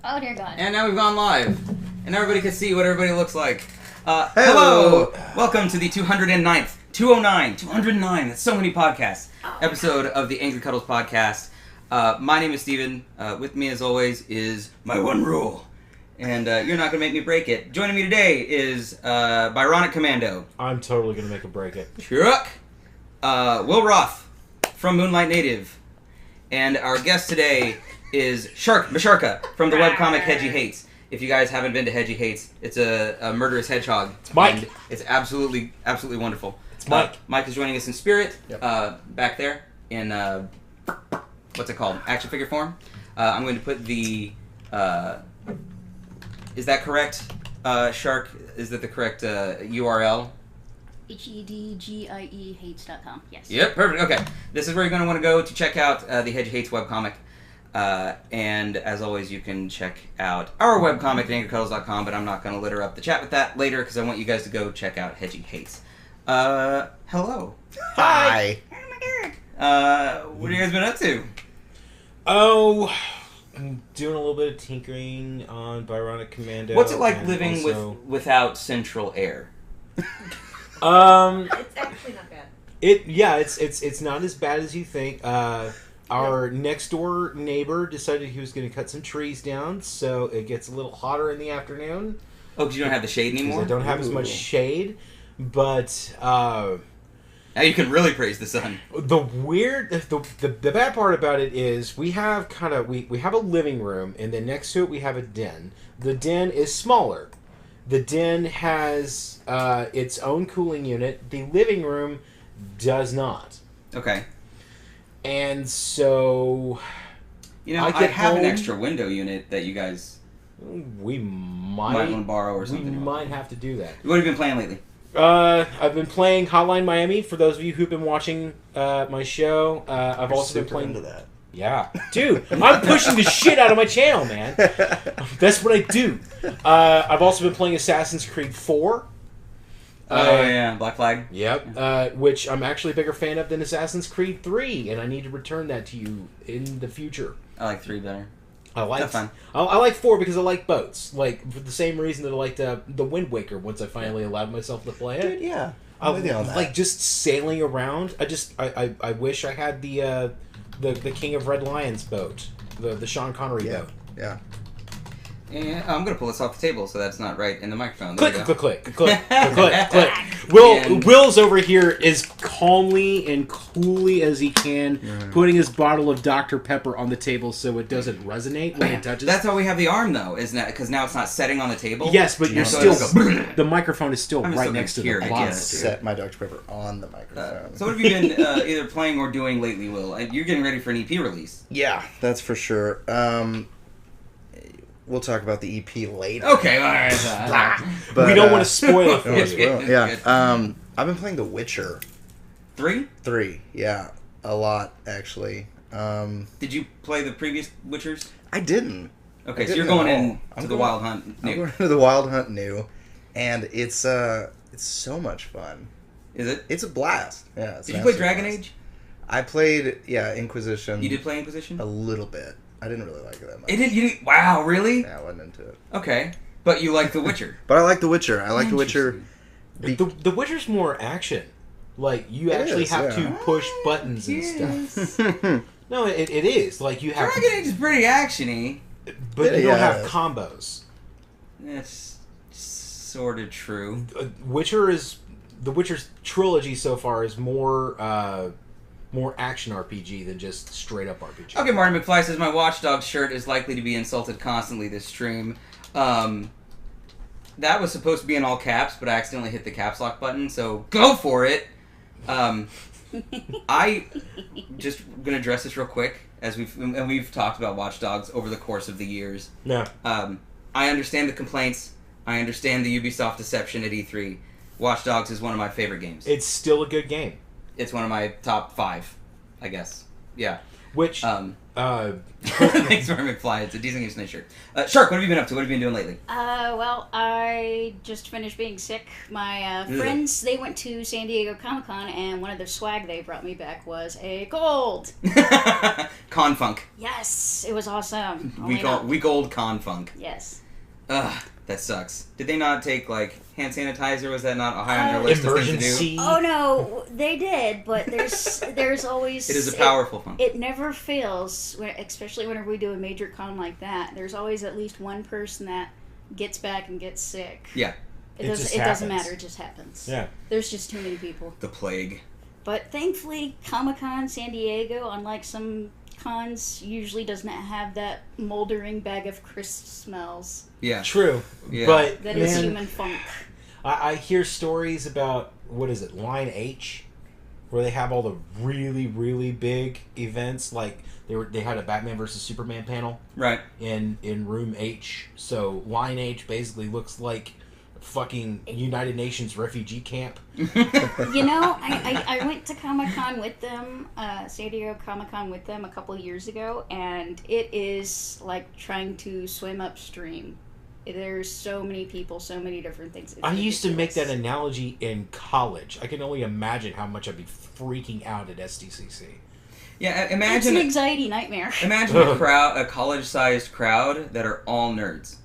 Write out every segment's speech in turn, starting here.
Oh, dear God. And now we've gone live. And everybody can see what everybody looks like. Hello! Welcome to the 209th, 209, that's so many podcasts, episode of the Angry Cuddles podcast. My name is Steven. With me, as always, is my one rule. And you're not going to make me break it. Joining me today is Byronic Commando. I'm totally going to make him break it. Truck. Will Roth from Moonlight Native. And our guest today is Mascharka from the webcomic Hedgie Hates. If you guys haven't been to Hedgie Hates, it's a murderous hedgehog. It's Mike. And it's absolutely wonderful. It's Mike. Mike is joining us in spirit, Yep. back there in, what's it called? Action figure form. I'm going to put the, is that correct, Shark? Is that the correct URL? HEDGIE hates.com. Yes. Yep, perfect. Okay. This is where you're going to want to go to check out the Hedgie Hates webcomic. And as always, you can check out our webcomic at angrycuddles.com, but I'm not going to litter up the chat with that later because I want you guys to go check out Hedgie Hates. Hello. Hi. What have you guys been up to? Oh, I'm doing a little bit of tinkering on Byronic Commando. What's it like and living also, without central air? It's actually not bad. It's not as bad as you think. Our next door neighbor decided he was going to cut some trees down, so it gets a little hotter in the afternoon. Oh, because you don't have the shade anymore? I don't have as much shade, but now you can really praise the sun. the bad part about it is we have we have a living room, and then next to it we have a den. The den is smaller. The den has its own cooling unit. The living room does not. Okay. And so... You know, I have an extra window unit that you guys We might want to borrow or something. We might have to do that. What have you been playing lately? I've been playing Hotline Miami, for those of you who've been watching my show. I've also been playing... into that. Yeah. Dude, I'm pushing the shit out of my channel, man. That's what I do. I've also been playing Assassin's Creed 4. Yeah, Black Flag. Yep. Which I'm actually a bigger fan of than Assassin's Creed 3, and I need to return that to you in the future. I like 3 better. I like That's fine. I like 4 because I like boats. Like, for the same reason that I liked the Wind Waker once I finally allowed myself to play it. Dude, yeah. I with you on that. like just sailing around. I wish I had the King of Red Lions boat, the Sean Connery boat. Yeah. And I'm going to pull this off the table so that's not right in the microphone. Click, There we click, go. click, click, click, click. And- Will's over here as calmly and coolly as he can, putting his bottle of Dr. Pepper on the table so it doesn't resonate when it touches. That's how we have the arm, though, isn't it? Because now it's not setting on the table. Yes, but you're So still... it'll go- The microphone is still I'm right still next to gonna the hear it, bottle. yes. Set my Dr. Pepper on the microphone. So what have you been either playing or doing lately, Will? You're getting ready for an EP release. Yeah, that's for sure. We'll talk about the EP later. Okay, all right. But, We don't want to spoil it for Yes, you. yes. Yeah. I've been playing The Witcher 3? 3. Yeah, a lot actually. Did you play the previous Witchers? I didn't. Okay, I so didn't you're going at all. in to the Wild Hunt I'm new. going to the Wild Hunt new, and it's so much fun. Is it? It's a blast. Yeah. It's Did you an play absolute Dragon blast. Age? I played Inquisition. You did play Inquisition? a little bit. I didn't really like it that much. You didn't? Wow, really? Yeah, I wasn't into it. Okay. But you like The Witcher? But I like The Witcher. I like The Witcher. The Witcher's more action. Like, you actually is, have yeah. to push buttons and stuff. No, it is. Like, you have Dragon Age is pretty action-y. but you don't Yeah. have combos. That's sort of true. The Witcher's trilogy so far is more action RPG than just straight up RPG. Okay, Marty McFly says my Watch Dogs shirt is likely to be insulted constantly this stream. That was supposed to be in all caps, but I accidentally hit the caps lock button, so go for it! I just gonna address this real quick, as we've talked about Watch Dogs over the course of the years. No. I understand the complaints. I understand the Ubisoft deception at E3. Watch Dogs is one of my favorite games. It's still a good game. It's one of my top 5, I guess. Yeah. Which, Thanks for McFly. It's a decent use nice shirt. Shark, what have you been up to? What have you been doing lately? Well, I just finished being sick. My friends, they went to San Diego ComicCon, and one of their swag they brought me back was a gold. Con Funk. Yes, it was awesome. Week old Con Funk. Yes. Ugh, that sucks. Did they not take, like, hand sanitizer? Was that not high on their list of things to do? Oh, no, they did, but there's always... It is a powerful funk. It never fails, especially whenever we do a major con like that. There's always at least one person that gets back and gets sick. Yeah. It doesn't matter, it just happens. Yeah. There's just too many people. The plague. But thankfully, Comic-Con San Diego, unlike some cons, usually doesn't have that moldering bag of crisp smells. Yeah. True. Yeah. But, That is human funk. I hear stories about, what is it, Line H? Where they have all the really, really big events. Like, they had a Batman versus Superman panel. Right. In Room H. So, Line H basically looks like fucking United Nations refugee camp. You know, I went to Comic-Con with them, San Diego Comic-Con with them a couple of years ago, and it is like trying to swim upstream. There's so many people, so many different things. I used to make that analogy in college. I can only imagine how much I'd be freaking out at SDCC. Yeah, It's imagine an anxiety nightmare. Imagine a college-sized crowd that are all nerds.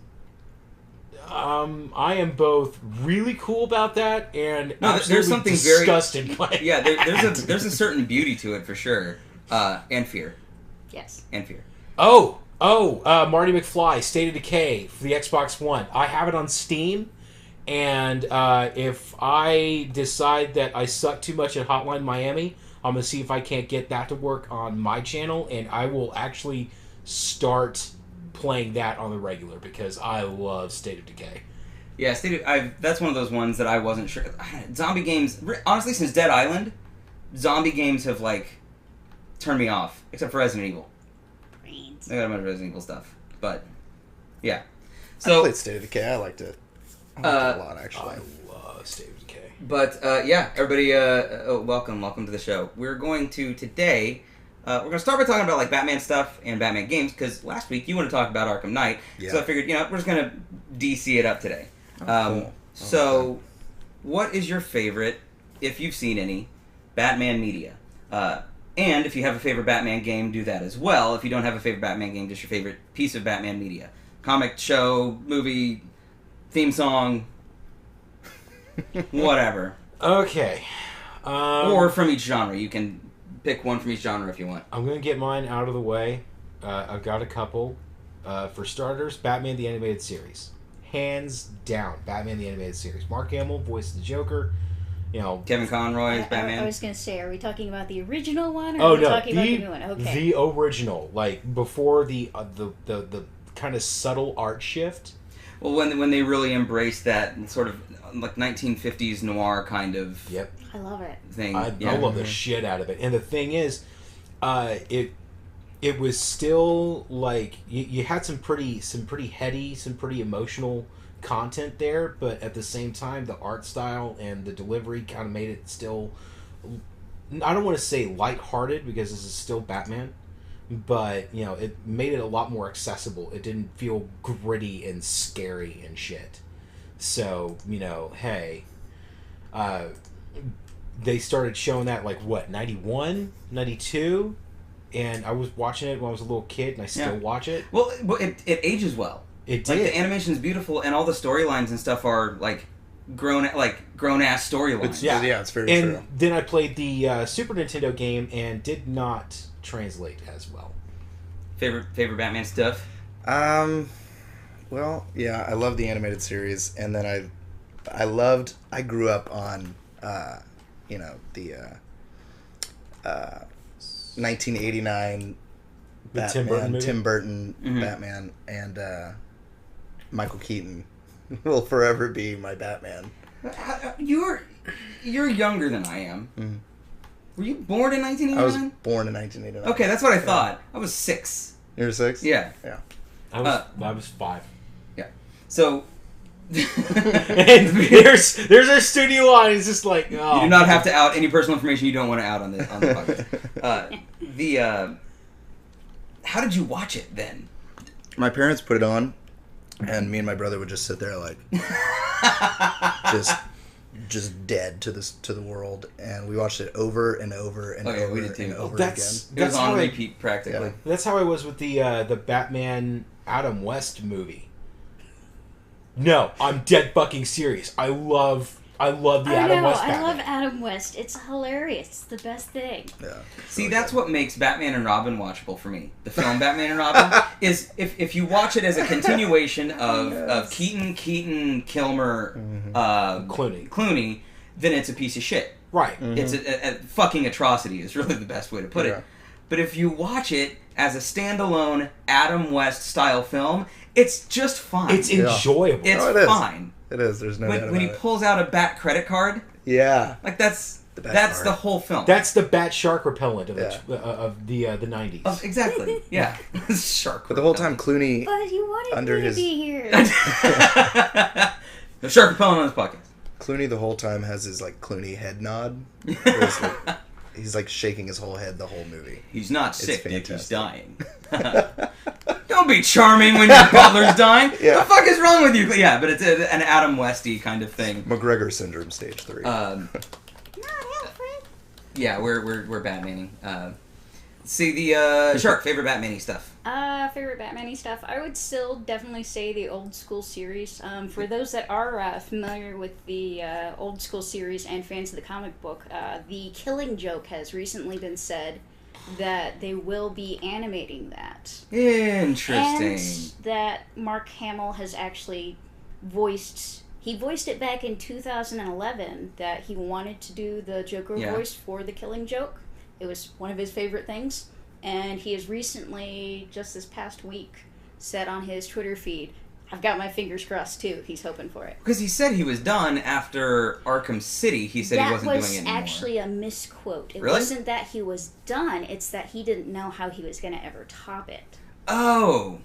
I am both really cool about that and there's something disgusted by it. Yeah, there's a certain beauty to it for sure, and fear. Yes. And fear. Marty McFly, State of Decay for the Xbox One. I have it on Steam, and if I decide that I suck too much at Hotline Miami, I'm going to see if I can't get that to work on my channel, and I will actually start playing that on the regular, because I love State of Decay. Yeah, that's one of those ones that I wasn't sure. Zombie games, honestly, since Dead Island, zombie games have, like, turned me off, except for Resident Evil. I got a bunch of Resident Evil stuff, but yeah. So I played State of Decay. I liked it. I liked it a lot, actually. I love State of Decay. But yeah, everybody, welcome to the show. We're going to today. We're gonna start by talking about like Batman stuff and Batman games, because last week you want to talk about Arkham Knight, so I figured we're just gonna DC it up today. Cool. So, what is your favorite, if you've seen any, Batman media? And if you have a favorite Batman game, do that as well. If you don't have a favorite Batman game, just your favorite piece of Batman media. Comic, show, movie, theme song, whatever. Okay. Or from each genre. You can pick one from each genre if you want. I'm going to get mine out of the way. I've got a couple. For starters, Batman the Animated Series. Hands down, Batman the Animated Series. Mark Hamill, voice of the Joker. Kevin Conroy's Batman. I was going to say, are we talking about the original one, or are we talking about the new one? Okay. The original, like before the kind of subtle art shift. Well, when they really embraced that sort of like 1950s noir kind of I love it. thing. I love the shit out of it. And the thing is, it was still like you had some pretty heady, some pretty emotional content there, but at the same time the art style and the delivery kind of made it still, I don't want to say lighthearted, because this is still Batman, but it made it a lot more accessible. It didn't feel gritty and scary and shit. So hey, they started showing that like what, 91, 92, and I was watching it when I was a little kid, and I still watch it. Well, it ages well. It did. Like, the animation is beautiful, and all the storylines and stuff are like grown ass storylines. It's very and true. And then I played the Super Nintendo game and did not translate as well. Favorite Batman stuff? Well, yeah, I love the animated series, and then I grew up on the 1989 Batman, Tim Burton mm-hmm. Batman, and Michael Keaton will forever be my Batman. You're younger than I am. Mm-hmm. Were you born in 1989? I was born in 1989. Okay, that's what I thought. I was 6. You were 6? Yeah. Yeah. I was 5. Yeah. So. And there's our studio audience, just like, oh. You do not have to out any personal information you don't want to out on the podcast. how did you watch it then? My parents put it on, and me and my brother would just sit there like, just dead to the world, and we watched it over and over and over we did too. and over It was on repeat practically. Yeah. That's how I was with the Batman Adam West movie. No, I'm dead fucking serious. I love the Adam West Batman. I love Adam West. It's hilarious. It's the best thing. Yeah. See, that's what makes Batman and Robin watchable for me. The film Batman and Robin is if you watch it as a continuation of Keaton, Kilmer, Clooney, then it's a piece of shit. Right. Mm-hmm. It's a fucking atrocity is really the best way to put it. But if you watch it as a standalone Adam West style film, it's just fine. It's enjoyable. It's fine. It is. There's no doubt about when he pulls out a Bat credit card. Yeah. Like that's the whole film. That's the Bat shark repellent of the 90s. Oh, exactly. Yeah. Shark. But the whole time Clooney But you wanted under me his to be here. The shark repellent on his pocket. Clooney the whole time has his like Clooney head nod. He's like shaking his whole head the whole movie. He's not It's sick, Dick. He's fantastic. dying. Don't be charming when your butler's dying. Yeah. The fuck is wrong with you? Yeah, but it's an Adam Westy kind of thing. McGregor syndrome, stage 3. Not Alfred. Yeah, we're Batmaning. See the Shark favorite Batman-y stuff. Favorite Batman-y stuff. I would still definitely say the old school series. For those that are familiar with the old school series and fans of the comic book, the Killing Joke has recently been said that they will be animating that. Interesting. And that Mark Hamill has actually voiced it back in 2011 that he wanted to do the Joker voice for the Killing Joke. It was one of his favorite things. And he has recently, just this past week, said on his Twitter feed, I've got my fingers crossed too. He's hoping for it. Because he said he was done after Arkham City. He said he wasn't doing it anymore. That was actually a misquote. It Really? wasn't that he was done. It's that he didn't know how he was going to ever top it. Oh.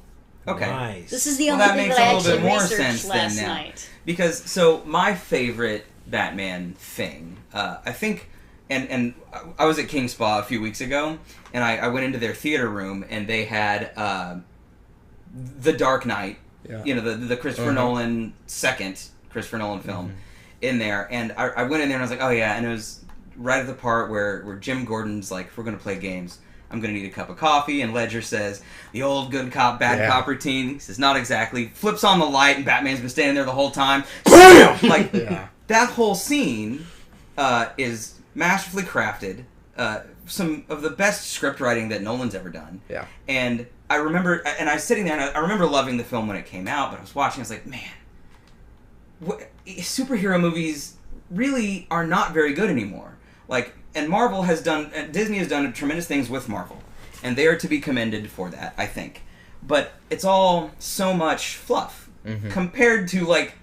Okay. Nice. This is the Well, only that thing makes that I a little actually bit more researched sense last then now. night. Because, so, my favorite Batman thing, I think, and I was at King Spa a few weeks ago, and I went into their theater room, and they had The Dark Knight, you know, the Christopher Nolan, second Christopher Nolan film in there, and I went in there and I was like, oh yeah, and it was right at the part where Jim Gordon's like, if we're going to play games, I'm going to need a cup of coffee, and Ledger says, the old good cop, bad cop routine. He says, not exactly. Flips on the light, and Batman's been standing there the whole time. Like, that whole scene is masterfully crafted. Some of the best script writing that Nolan's ever done. Yeah. And I remember, and I was sitting there, and I remember loving the film when it came out, but I was watching, I was like, man, superhero movies really are not very good anymore. Like, and Disney has done tremendous things with Marvel, and they are to be commended for that, I think. But it's all so much fluff compared to, like,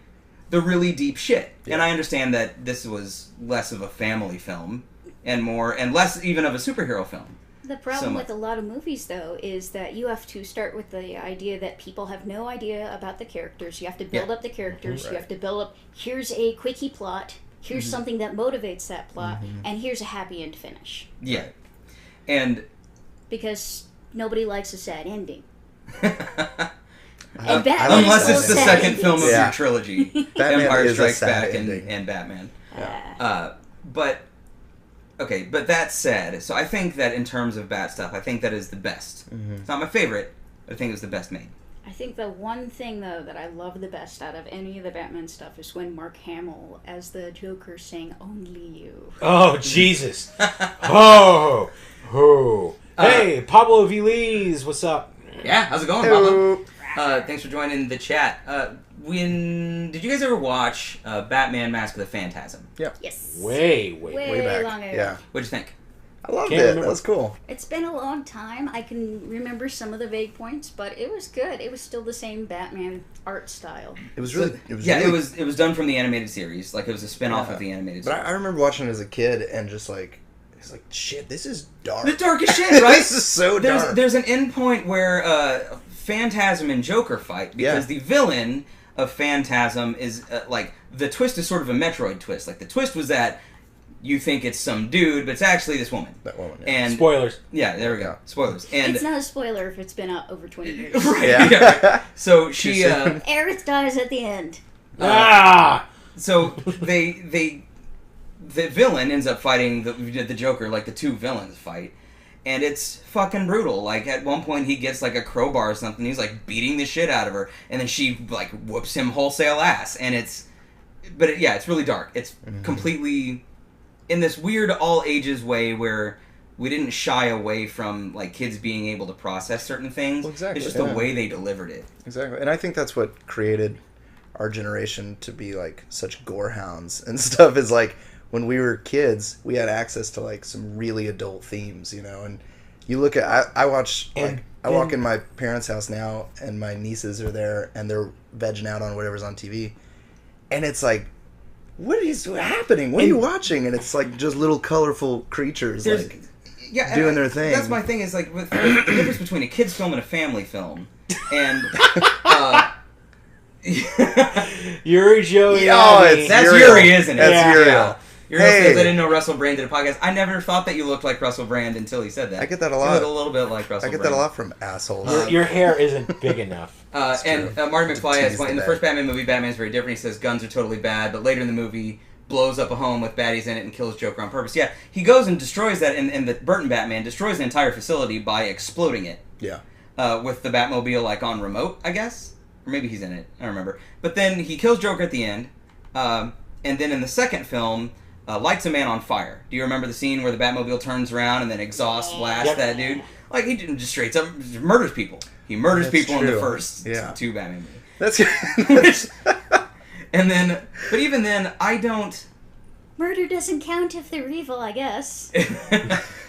the really deep shit. Yeah. And I understand that this was less of a family film and less even of a superhero film. The problem with a lot of movies, though, is that you have to start with the idea that people have no idea about the characters. You have to build up the characters. You have to build up, here's a quickie plot. Here's something that motivates that plot, and here's a happy end finish. Yeah. And because nobody likes a sad ending. Unless it's the second film of your trilogy. Batman Empire is Strikes a sad Back ending. and Batman. Yeah. But that said, so I think that in terms of Bat stuff, I think that is the best. It's not my favorite, but I think it was the best made. I think the one thing, though, that I love the best out of any of the Batman stuff is when Mark Hamill, as the Joker, sang "Only You." Oh, Jesus. Oh. Hey, Pablo Viles, what's up? Yeah, how's it going, Pablo? Thanks for joining the chat. Did you guys ever watch Batman Mask of the Phantasm? Yeah. Yes. Way back. long ago. Yeah. What'd you think? I loved Can't it. remember. That was cool. It's been a long time. I can remember some of the vague points, but it was good. It was still the same Batman art style. It was really. It was done from the animated series. Like, it was a spin-off of the animated series. But I remember watching it as a kid and just like, it's like, shit, this is dark. The darkest shit, right? This is so dark. There's an end point where Phantasm and Joker fight because the villain of Phantasm is like, the twist is sort of a Metroid twist. Like, the twist was that you think it's some dude, but it's actually this woman. That woman. Yeah. And Spoilers. yeah, there we go. Spoilers. And It's not a spoiler if it's been out over 20 years. right. Yeah. Yeah. So she. Aerith dies at the end. So the villain ends up fighting the Joker, like the two villains fight, and it's fucking brutal. Like at one point he gets like a crowbar or something, he's like beating the shit out of her, and then she like whoops him wholesale ass, and it's really dark. It's completely in this weird all ages way where we didn't shy away from like kids being able to process certain things. Well, exactly, it's just the way they delivered it. Exactly. And I think that's what created our generation to be like such gore hounds and stuff, is like when we were kids we had access to like some really adult themes, you know, and you look at I watch like I walk in my parents' house now and my nieces are there and they're vegging out on whatever's on TV, and it's like, what is happening? What are you watching? And it's like just little colorful creatures like doing their thing. That's my thing, is like with the difference between a kid's film and a family film, and Yuri Joey. That's Uriel. Yuri, isn't it? That's Uriel. Yeah. Uriel Hey. says, I didn't know Russell Brand did a podcast. I never thought that you looked like Russell Brand until he said that. I get that a You lot. look a little bit like Russell I get Brand. that a lot from assholes. Your hair isn't big enough. And true. Marty To McFly tease has, in the the first Batman movie, Batman's very different. He says guns are totally bad, but later in the movie blows up a home with baddies in it and kills Joker on purpose. Yeah, he goes and destroys that, in the Burton Batman, destroys the entire facility by exploding it. Yeah. With the Batmobile, like, on remote, I guess? Or maybe he's in it. I don't remember. But then he kills Joker at the end. And then in the second film, lights a man on fire. Do you remember the scene where the Batmobile turns around and then exhaust blasts that dude? Like, he just straight up murders people. He murders people in the first two Batman movies. That's And then, but even then, I don't... Murder doesn't count if they're evil, I guess.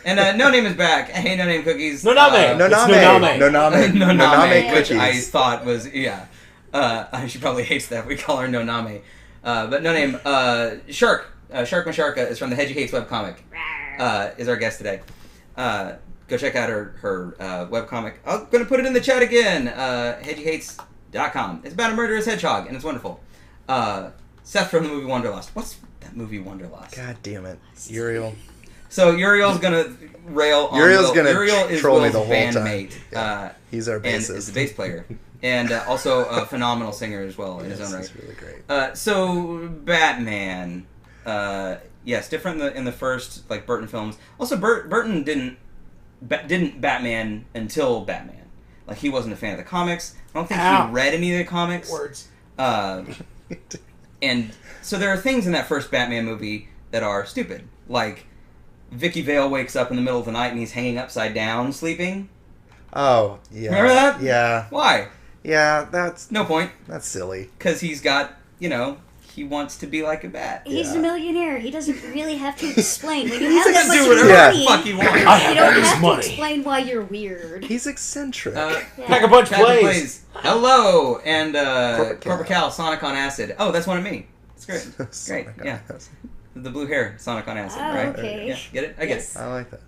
And No Name is back. Hey, No Name Cookies. Noname. Noname. Noname, which cookies. I thought was, she probably hates that we call her Noname. But No Name, Shark Mascharka is from the Hedgie Hates Webcomic, is our guest today. Go check out her webcomic. I'm going to put it in the chat again, hedgiehates.com. It's about a murderous hedgehog, and it's wonderful. Seth from the movie Wanderlust. What's that movie Wanderlust? God damn it, Uriel. So Uriel's gonna rail on Uriel's Will. gonna Uriel is troll me Will's the whole time. bandmate. Yeah. He's our And bassist. is the bass player. And also a phenomenal singer as well in his own right. He's really great. So Batman, yes, different in the first like Burton films. Also, Burton didn't Batman until Batman. Like, he wasn't a fan of the comics. I don't think he read any of the comics. Words. And so there are things in that first Batman movie that are stupid. Like, Vicky Vale wakes up in the middle of the night and he's hanging upside down sleeping. Oh, yeah. Remember that? Yeah. Why? Yeah, that's No point. That's silly. Because he's got, he wants to be like a bat. He's a millionaire. He doesn't really have to explain. When you He's have that going to much do whatever money, the fuck he wants. I have you don't all this have to money. explain why you're weird. He's eccentric. Pack a punch plays. Hello, and Corporate Cal, Sonic on Acid. Oh, that's one of me. It's great. Great, Sonic on yeah. Acid. The blue hair, Sonic on Acid, Oh, right? okay. Yeah, get it? I get Yes. I like that.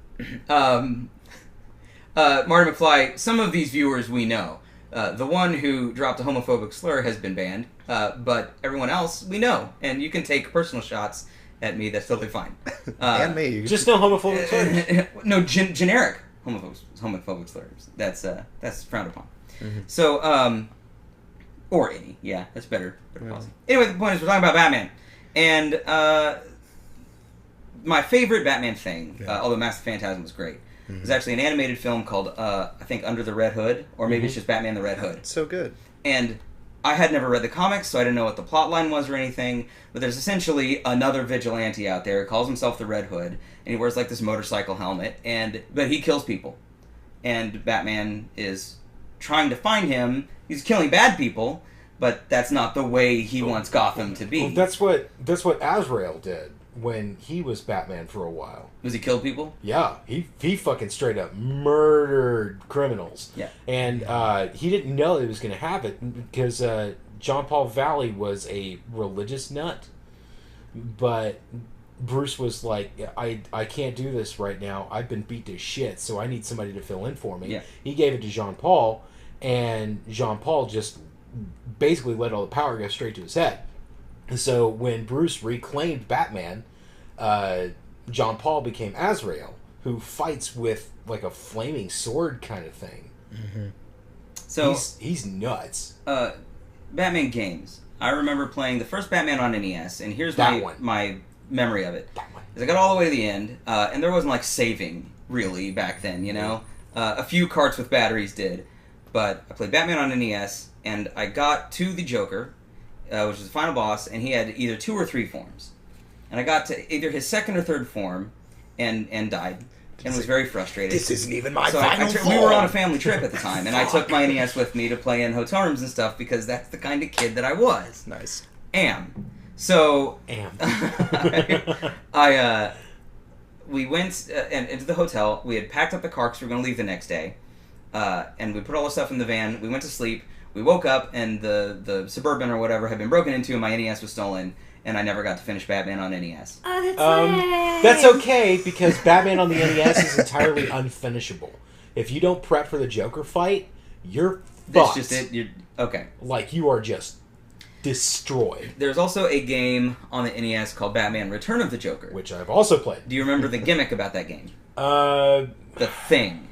it. Marty McFly, some of these viewers we know. The one who dropped a homophobic slur has been banned, but everyone else we know. And you can take personal shots at me, that's totally fine. And me. Just no homophobic slurs. No, generic homophobic slurs. That's frowned upon. Mm-hmm. So, or any. Yeah, that's better. Anyway, the point is we're talking about Batman. And my favorite Batman thing, although Mask of the Phantasm was great, was actually an animated film called, I think, Under the Red Hood, or maybe it's just Batman the Red Hood. So good. And I had never read the comics, so I didn't know what the plot line was or anything, but there's essentially another vigilante out there who calls himself the Red Hood, and he wears like this motorcycle helmet, but he kills people. And Batman is trying to find him. He's killing bad people, but that's not the way he wants Gotham to be. Well, that's what Azrael did when he was Batman for a while. Was he kill people? Yeah, he fucking straight up murdered criminals. Yeah. And he didn't know it was going to happen because John Paul Valley was a religious nut. But Bruce was like, I can't do this right now. I've been beat to shit, so I need somebody to fill in for me. Yeah. He gave it to Jean Paul, and Jean Paul just basically let all the power go straight to his head. So when Bruce reclaimed Batman, John Paul became Azrael, who fights with like a flaming sword kind of thing. Mm-hmm. So he's nuts. Batman games. I remember playing the first Batman on NES, and here's my memory of it. That one. Is I got all the way to the end, and there wasn't like saving really back then, you know. A few carts with batteries did, but I played Batman on NES, and I got to the Joker, which was the final boss, and he had either 2 or 3 forms, and I got to either his second or third form, and died. And was very frustrated. This isn't even my final form. We were on a family trip at the time, and I took my NES with me to play in hotel rooms and stuff because that's the kind of kid that I was. Nice. So, I we went into the hotel. We had packed up the car because we were going to leave the next day, and we put all the stuff in the van. We went to sleep. We woke up, and the Suburban or whatever had been broken into, and my NES was stolen. And I never got to finish Batman on NES. Oh, that's lame. That's okay, because Batman on the NES is entirely unfinishable. If you don't prep for the Joker fight, you're fucked. That's just it. Okay. Like, you are just destroyed. There's also a game on the NES called Batman Return of the Joker. Which I've also played. Do you remember the gimmick about that game? The thing.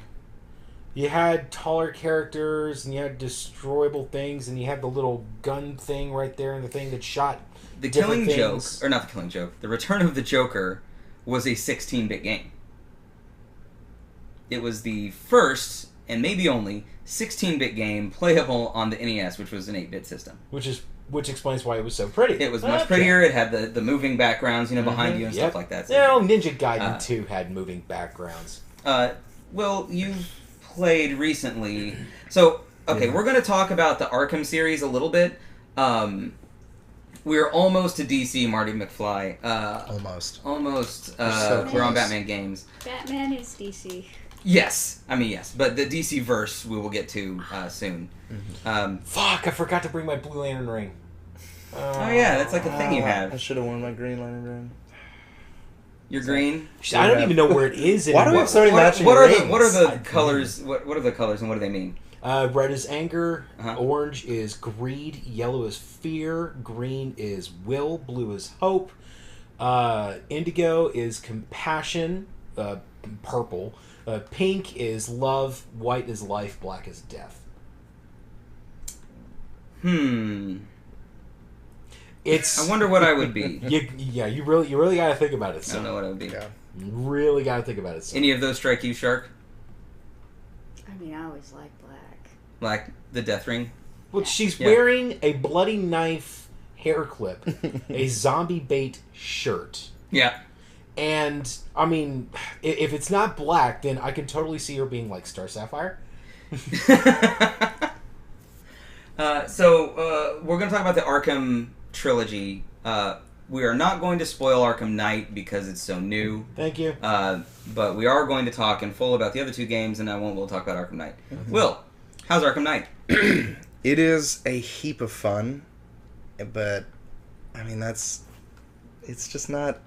You had taller characters, and you had destroyable things, and you had the little gun thing right there, and the thing that shot The Killing Joke, or not the Killing Joke, The Return of the Joker was a 16-bit game. It was the first, and maybe only, 16-bit game playable on the NES, which was an 8-bit system. Which explains why it was so pretty. It was much prettier. It had the moving backgrounds, behind you and stuff like that. So, Ninja Gaiden 2 had moving backgrounds. Well, you've played recently. So, okay, we're going to talk about the Arkham series a little bit. We're almost to DC, Marty McFly. Almost. We're on Batman games. Batman is DC. Yes. Yes. But the DC verse we will get to soon. Mm-hmm. Fuck, I forgot to bring my Blue Lantern ring. Oh, yeah, that's like a thing you have. I should have worn my Green Lantern ring. You're green? I don't even know where it is anymore. Why do we have so many matching what rings? What are the colors? What are the colors and what do they mean? Red is anger, orange is greed, yellow is fear, green is will, blue is hope, indigo is compassion, purple, pink is love, white is life, black is death. I wonder what I would be. You really got to think about it. I don't know what I would be. Yeah. You really got to think about it. Any of those strike you, Shark? I always like black. Like the Death Ring? Well, she's wearing a bloody knife hair clip, a zombie bait shirt. Yeah. And, if it's not black, then I can totally see her being like Star Sapphire. So, we're going to talk about the Arkham trilogy. We are not going to spoil Arkham Knight because it's so new. Thank you. But we are going to talk in full about the other 2 games, and we'll talk about Arkham Knight. Mm-hmm. Will, how's Arkham Knight? It is a heap of fun, but, it's just not,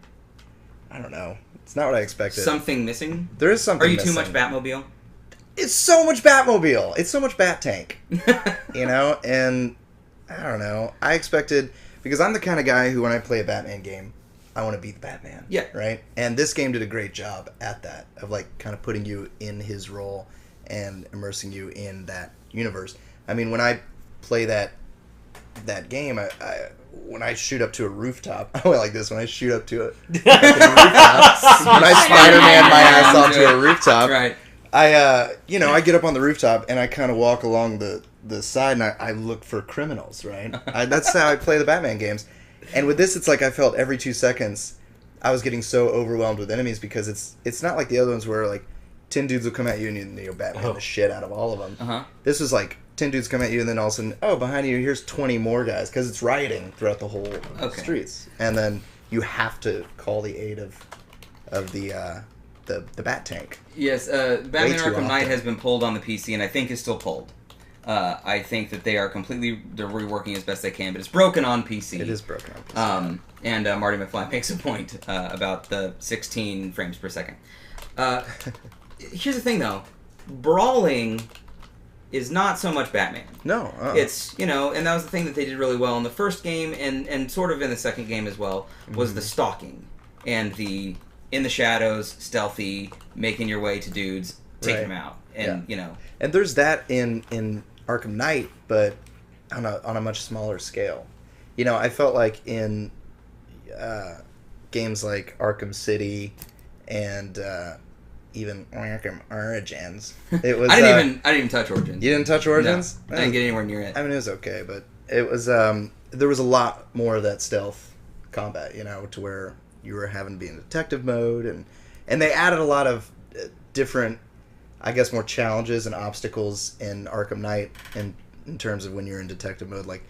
I don't know. It's not what I expected. Something missing? There is something missing. Are you missing. too much Batmobile? It's so much Batmobile. It's so much Bat Tank. And I don't know. I expected, because I'm the kind of guy who, when I play a Batman game, I want to be the Batman. Yeah. Right? And this game did a great job at that, of kind of putting you in his role and immersing you in that universe. When I play that game, when I shoot up to a rooftop, I went like this. When I shoot up to a rooftop, when I Spider-Man my ass onto a rooftop, right? I get up on the rooftop and I kind of walk along the side and I look for criminals, right? That's how I play the Batman games. And with this, it's like I felt every 2 seconds I was getting so overwhelmed with enemies, because it's not like the other ones where 10 dudes will come at you and you'll Batman the shit out of all of them. This was 10 dudes come at you and then all of a sudden, behind you, here's 20 more guys, because it's rioting throughout the whole streets. And then you have to call the aid of the Bat Tank. Yes, Batman Arkham Knight has been pulled on the PC, and I think is still pulled. I think that they're reworking as best they can, but it's broken on PC. It is broken on PC. And Marty McFly makes a point about the 16 frames per second. Here's the thing, though. Brawling is not so much Batman. No. It's, and that was the thing that they did really well in the first game, and sort of in the second game as well, was the stalking. and the in the shadows, stealthy, making your way to dudes, taking them out, and you know. And there's that in Arkham Knight, but on a much smaller scale. You know, I felt like in games like Arkham City and even Arkham Origins, it was. I didn't even touch Origins. You didn't touch Origins? No, I didn't get anywhere near it. I mean, it was okay, but it was there was a lot more of that stealth combat, you know, to where you were having to be in detective mode, and they added a lot of different, I guess, more challenges and obstacles in Arkham Knight in terms of when you're in detective mode, like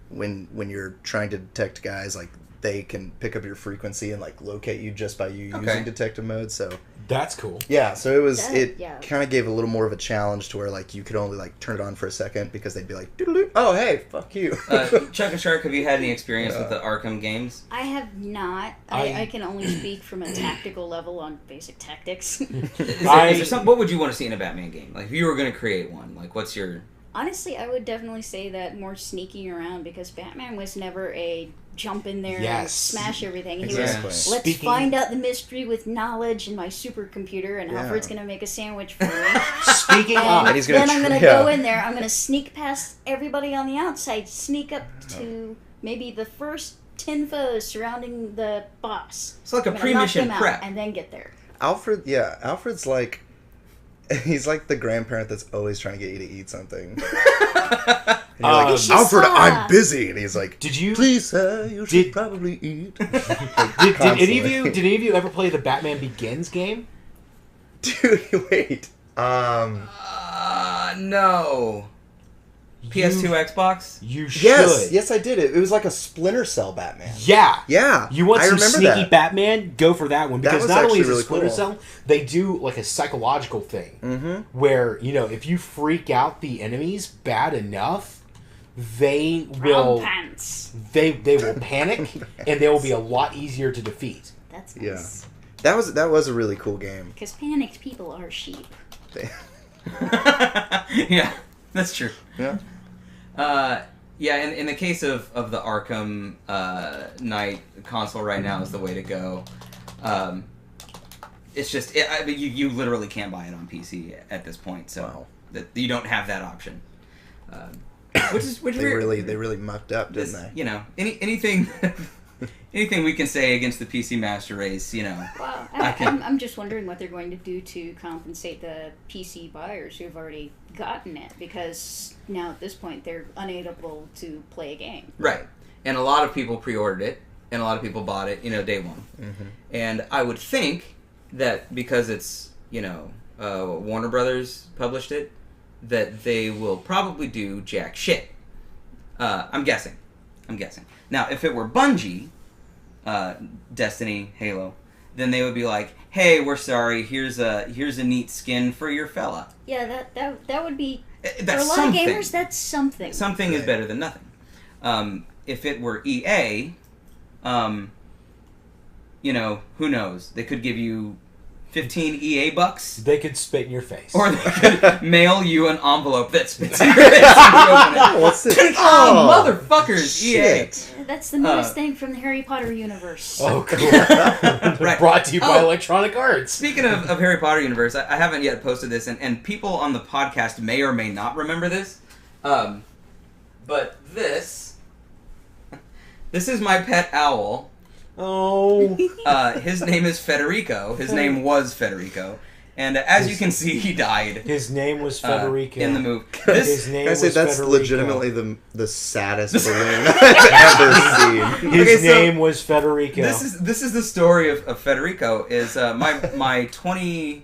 when you're trying to detect guys, like they can pick up your frequency and like locate you just by you using detective mode. So that's cool. Yeah, so it kind of gave a little more of a challenge to where like you could only like turn it on for a second because they'd be like, doodle-doo, oh hey, fuck you. Chuck and Shark, have you had any experience with the Arkham games? I have not. I can only speak from a tactical level on basic tactics. Is there what would you want to see in a Batman game? Like if you were going to create one, like what's your... Honestly, I would definitely say that more sneaking around, because Batman was never a jump in there and smash everything. Exactly. He was, let's find out the mystery with knowledge in my supercomputer, and Alfred's going to make a sandwich for me. Speaking of... And then I'm going to go in there, I'm going to sneak past everybody on the outside, sneak up to maybe the first 10 foes surrounding the boss. It's like a pre-mission prep. And then get there. Alfred's like... He's like the grandparent that's always trying to get you to eat something. And you're like, Alfred, I'm busy. And he's like, please, you should probably eat. Did any of you ever play the Batman Begins game? Dude, wait. No. PS2, Xbox? You should. Yes, I did it. It was like a Splinter Cell Batman. Yeah. You want some sneaky Batman? Go for that one. Because not only is it Splinter Cell, they do like a psychological thing. Where, you know, if you freak out the enemies bad enough, they will... They will panic, and they will be a lot easier to defeat. That's nice. Yeah. That was a really cool game. Because panicked people are sheep. Yeah. That's true. Yeah. In the case of the Arkham Knight console right now is the way to go. It's just you literally can't buy it on PC at this point, so that you don't have that option. Which they really mucked up, didn't they? You know, anything we can say against the PC master race, you know. Well, I'm just wondering what they're going to do to compensate the PC buyers who've already gotten it, because now at this point they're unable to play a game. Right. And a lot of people pre-ordered it, and a lot of people bought it, you know, day one. And I would think that because it's, you know, Warner Brothers published it, that they will probably do jack shit. I'm guessing. Now, if it were Bungie, Destiny, Halo, then they would be like, "Hey, we're sorry. Here's a neat skin for your fella." Yeah, that would be that's for a lot something. of gamers. That's something. Something is better than nothing. If it were EA, you know, who knows? They could give you 15 EA bucks. They could spit in your face. Or they could mail you an envelope that spits in your face. What's this? Motherfuckers, shit. EA. That's the newest thing from the Harry Potter universe. Oh, cool. Right. Brought to you by Electronic Arts. Speaking of Harry Potter universe, I haven't yet posted this, and people on the podcast may or may not remember this. But this is my pet owl. Oh. His name is Federico. His name was Federico. And as you can see, he died. His name was Federico. In the movie. His name was that's Federico. Legitimately the saddest balloon I've ever seen. His name was Federico. This is the story of Federico. Is my 28th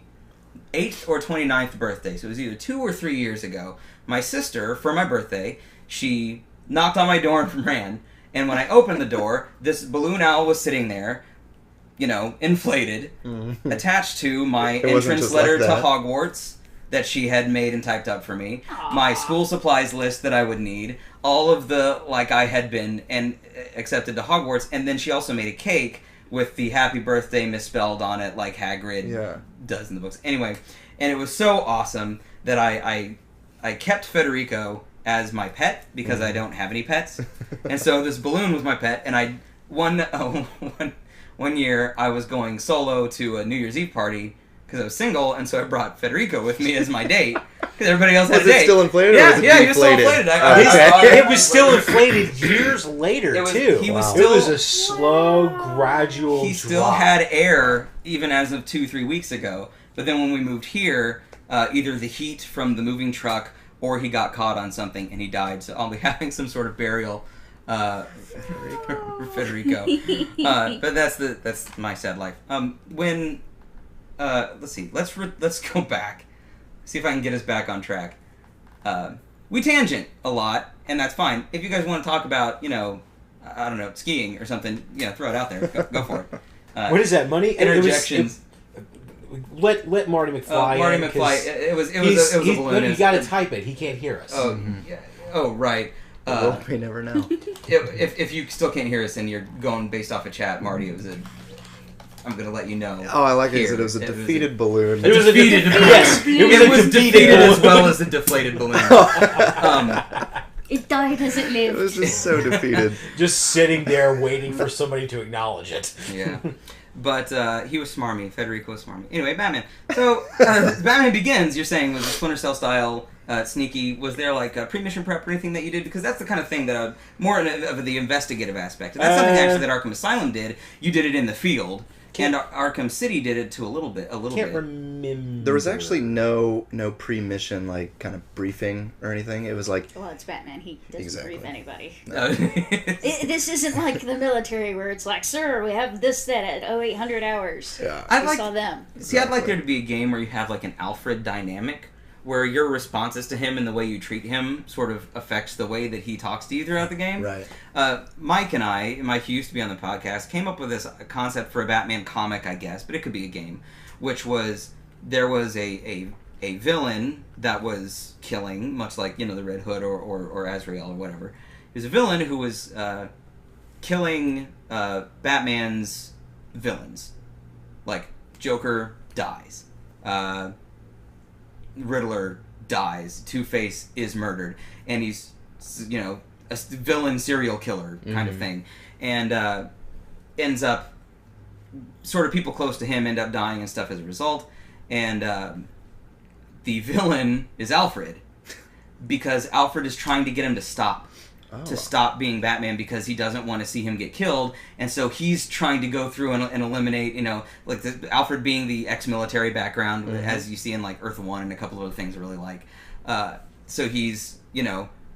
or 29th birthday. So it was either 2 or 3 years ago. My sister, for my birthday, she knocked on my door and ran. And when I opened the door, this balloon owl was sitting there, you know, inflated, attached to my entrance letter to Hogwarts that she had made and typed up for me, my school supplies list that I would need, all of the, like, I had been and accepted to Hogwarts, and then she also made a cake with the happy birthday misspelled on it, like Hagrid does in the books. Anyway, and it was so awesome that I kept Federico as my pet, because I don't have any pets. And so this balloon was my pet, and one one year I was going solo to a New Year's Eve party because I was single, and so I brought Federico with me as my date because everybody else had a date. Was it still inflated? Yeah, or was it he was still inflated. It was still inflated years later, too. He was it was a slow, gradual He still drop. had air, even as of 2-3 weeks ago. But then when we moved here, either the heat from the moving truck or he got caught on something and he died. So I'll be having some sort of burial for Federico. But that's my sad life. Let's see. Let's go back. See if I can get us back on track. We tangent a lot, and that's fine. If you guys want to talk about, I don't know, skiing or something, throw it out there. Go for it. What is that, money? Interjections. Let Marty McFly. Marty McFly. It was a balloon. You got to type it. He can't hear us. Oh, yeah. Oh, right. Well, we never know. If you still can't hear us and you're going based off a chat, Marty, I'm going to let you know. Oh, I like it. It was a defeated balloon. It was a defeated balloon. Yes, it was defeated as well as a deflated balloon. It died as it lived. It was just so defeated. Just sitting there waiting for somebody to acknowledge it. Yeah. But he was smarmy. Federico was smarmy. Anyway, Batman. So, Batman Begins, you're saying, was a Splinter Cell style, sneaky. Was there like a pre-mission prep or anything that you did? Because that's the kind of thing that more of the investigative aspect. And that's something actually that Arkham Asylum did. You did it in the field. And Arkham City did it to a little bit. Can't remember. There was actually no pre-mission kind of briefing or anything. It was like, well, it's Batman. He doesn't brief anybody. No. This isn't like the military where it's like, sir, we have this set at 0800 hours. Yeah, I saw them. See, I'd like there to be a game where you have like an Alfred dynamic, where your responses to him and the way you treat him sort of affects the way that he talks to you throughout the game. Right. Mike, who used to be on the podcast, came up with this concept for a Batman comic, I guess, but it could be a game, which was there was a villain that was killing, much like, the Red Hood or Azrael or whatever. He was a villain who was killing Batman's villains. Like, Joker dies. Riddler dies. Two-Face is murdered. And he's, a villain serial killer kind of thing. And ends up, sort of people close to him end up dying and stuff as a result. And the villain is Alfred. Because Alfred is trying to get him to stop. To stop being Batman because he doesn't want to see him get killed, and so he's trying to go through and eliminate, like Alfred being the ex-military background, as you see in like Earth 1 and a couple of other things I really like. So he's,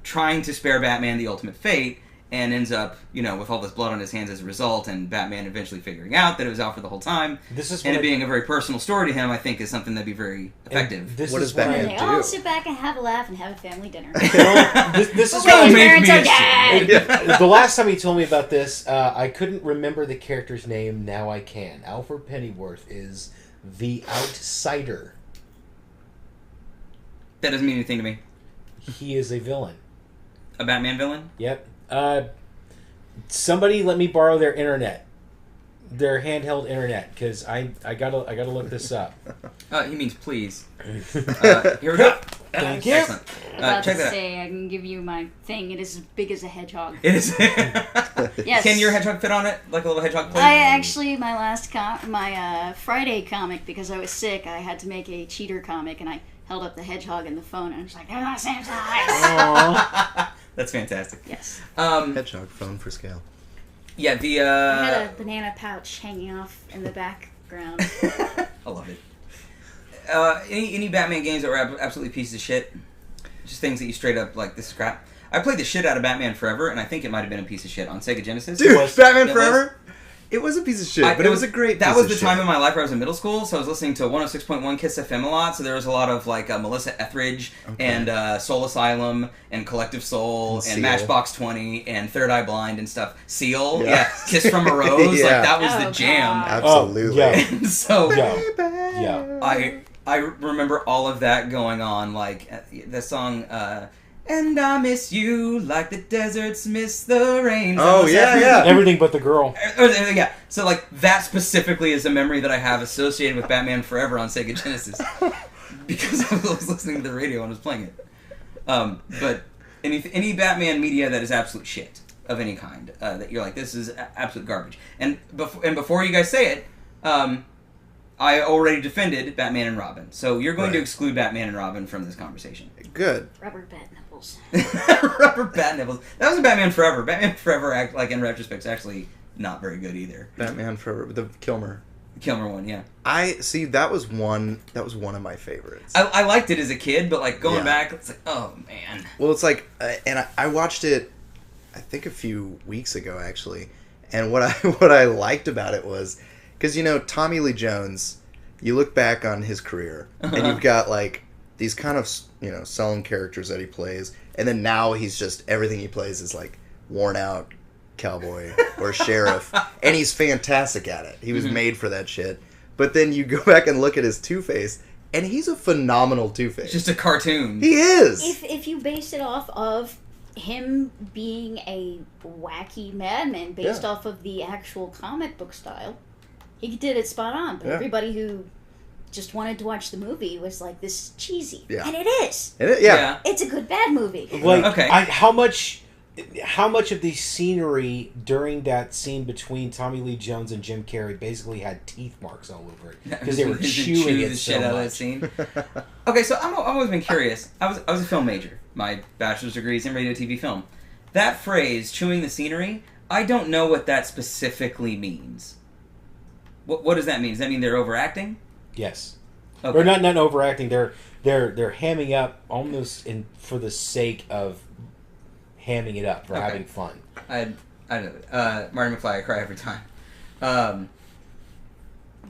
trying to spare Batman the ultimate fate, and ends up, with all this blood on his hands as a result, and Batman eventually figuring out that it was Alfred the whole time. And it being a very personal story to him, I think, is something that'd be very effective. What does Batman do? They all sit back and have a laugh and have a family dinner. This is what parents are dead. The last time he told me about this, I couldn't remember the character's name. Now I can. Alfred Pennyworth is the outsider. That doesn't mean anything to me. He is a villain. A Batman villain? Yep. Somebody let me borrow their internet, their handheld internet, because I gotta look this up. He means please. Here we go. Thank you. Excellent. About to say, I can give you my thing. It is as big as a hedgehog. It is. Yes. Can your hedgehog fit on it, like a little hedgehog plate? I actually, my last my Friday comic, because I was sick, I had to make a cheater comic, and I held up the hedgehog in the phone, and I was like, "They're not the same size." That's fantastic. Yes. Hedgehog phone for scale. Yeah, the I had a banana pouch hanging off in the background. I love it. Any Batman games that were absolutely pieces of shit? Just things that you straight up like, this is crap. I played the shit out of Batman Forever, and I think it might have been a piece of shit on Sega Genesis. Dude, Batman Forever? It was a piece of shit, but it was a great piece of shit. That was the time in my life where I was in middle school, so I was listening to 106.1 Kiss FM a lot, so there was a lot of like Melissa Etheridge and Soul Asylum and Collective Soul and Matchbox 20 and Third Eye Blind and stuff. Seal, Kiss from a Rose, like that was the jam. Absolutely. And so Yeah. I remember all of that going on, like the song "And I Miss You Like the Deserts Miss the Rain." Oh, yeah. Everything but the girl. Yeah, so like that specifically is a memory that I have associated with Batman Forever on Sega Genesis because I was listening to the radio and was playing it. But any Batman media that is absolute shit. of any kind that you're like, this is absolute garbage. And before you guys say it, I already defended Batman and Robin, so you're going to exclude Batman and Robin from this conversation. Good. Rubber bat nipples. Rubber bat nipples. That was a Batman Forever. Batman Forever, in retrospect, is actually not very good either. Batman Forever, the Kilmer one, yeah. I see. That was one of my favorites. I liked it as a kid, but like going back, it's like, oh man. Well, it's like, and I watched it, I think a few weeks ago actually, and what I liked about it was, because Tommy Lee Jones, you look back on his career, and you've got like these kind of sullen characters that he plays, and then now he's just everything he plays is like worn out cowboy or sheriff, and he's fantastic at it. He was made for that shit. But then you go back and look at his Two-Face, and he's a phenomenal Two-Face. It's just a cartoon. He is. If you base it off of him being a wacky madman based off of the actual comic book style, he did it spot on. But everybody who just wanted to watch the movie was like, this is cheesy. Yeah. And it is. It's a good bad movie. Like, how much of the scenery during that scene between Tommy Lee Jones and Jim Carrey basically had teeth marks all over it because they were chewing it so much. That scene. Okay, so I've always been curious. I was a film major. My bachelor's degree is in radio, TV, film. That phrase, chewing the scenery, I don't know what that specifically means. What does that mean? Does that mean they're overacting? Yes. Okay. Or not overacting. They're hamming up almost for the sake of hamming it up for having fun. I know. Marty McFly, I cry every time.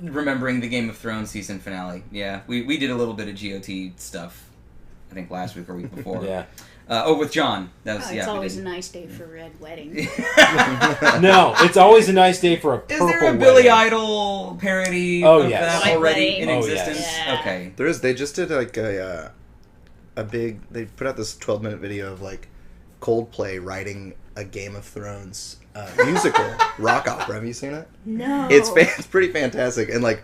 Remembering the Game of Thrones season finale. Yeah, we did a little bit of GOT stuff, I think last week or week before. With John. That was it's always a nice day for a red wedding. No, it's always a nice day for a purple wedding. Is there a Billy Idol parody of that already in existence? Yes. Yeah. Okay. There is. They just did like a big... They put out this 12-minute video of like Coldplay writing a Game of Thrones musical rock opera. Have you seen it? No. It's pretty fantastic. And like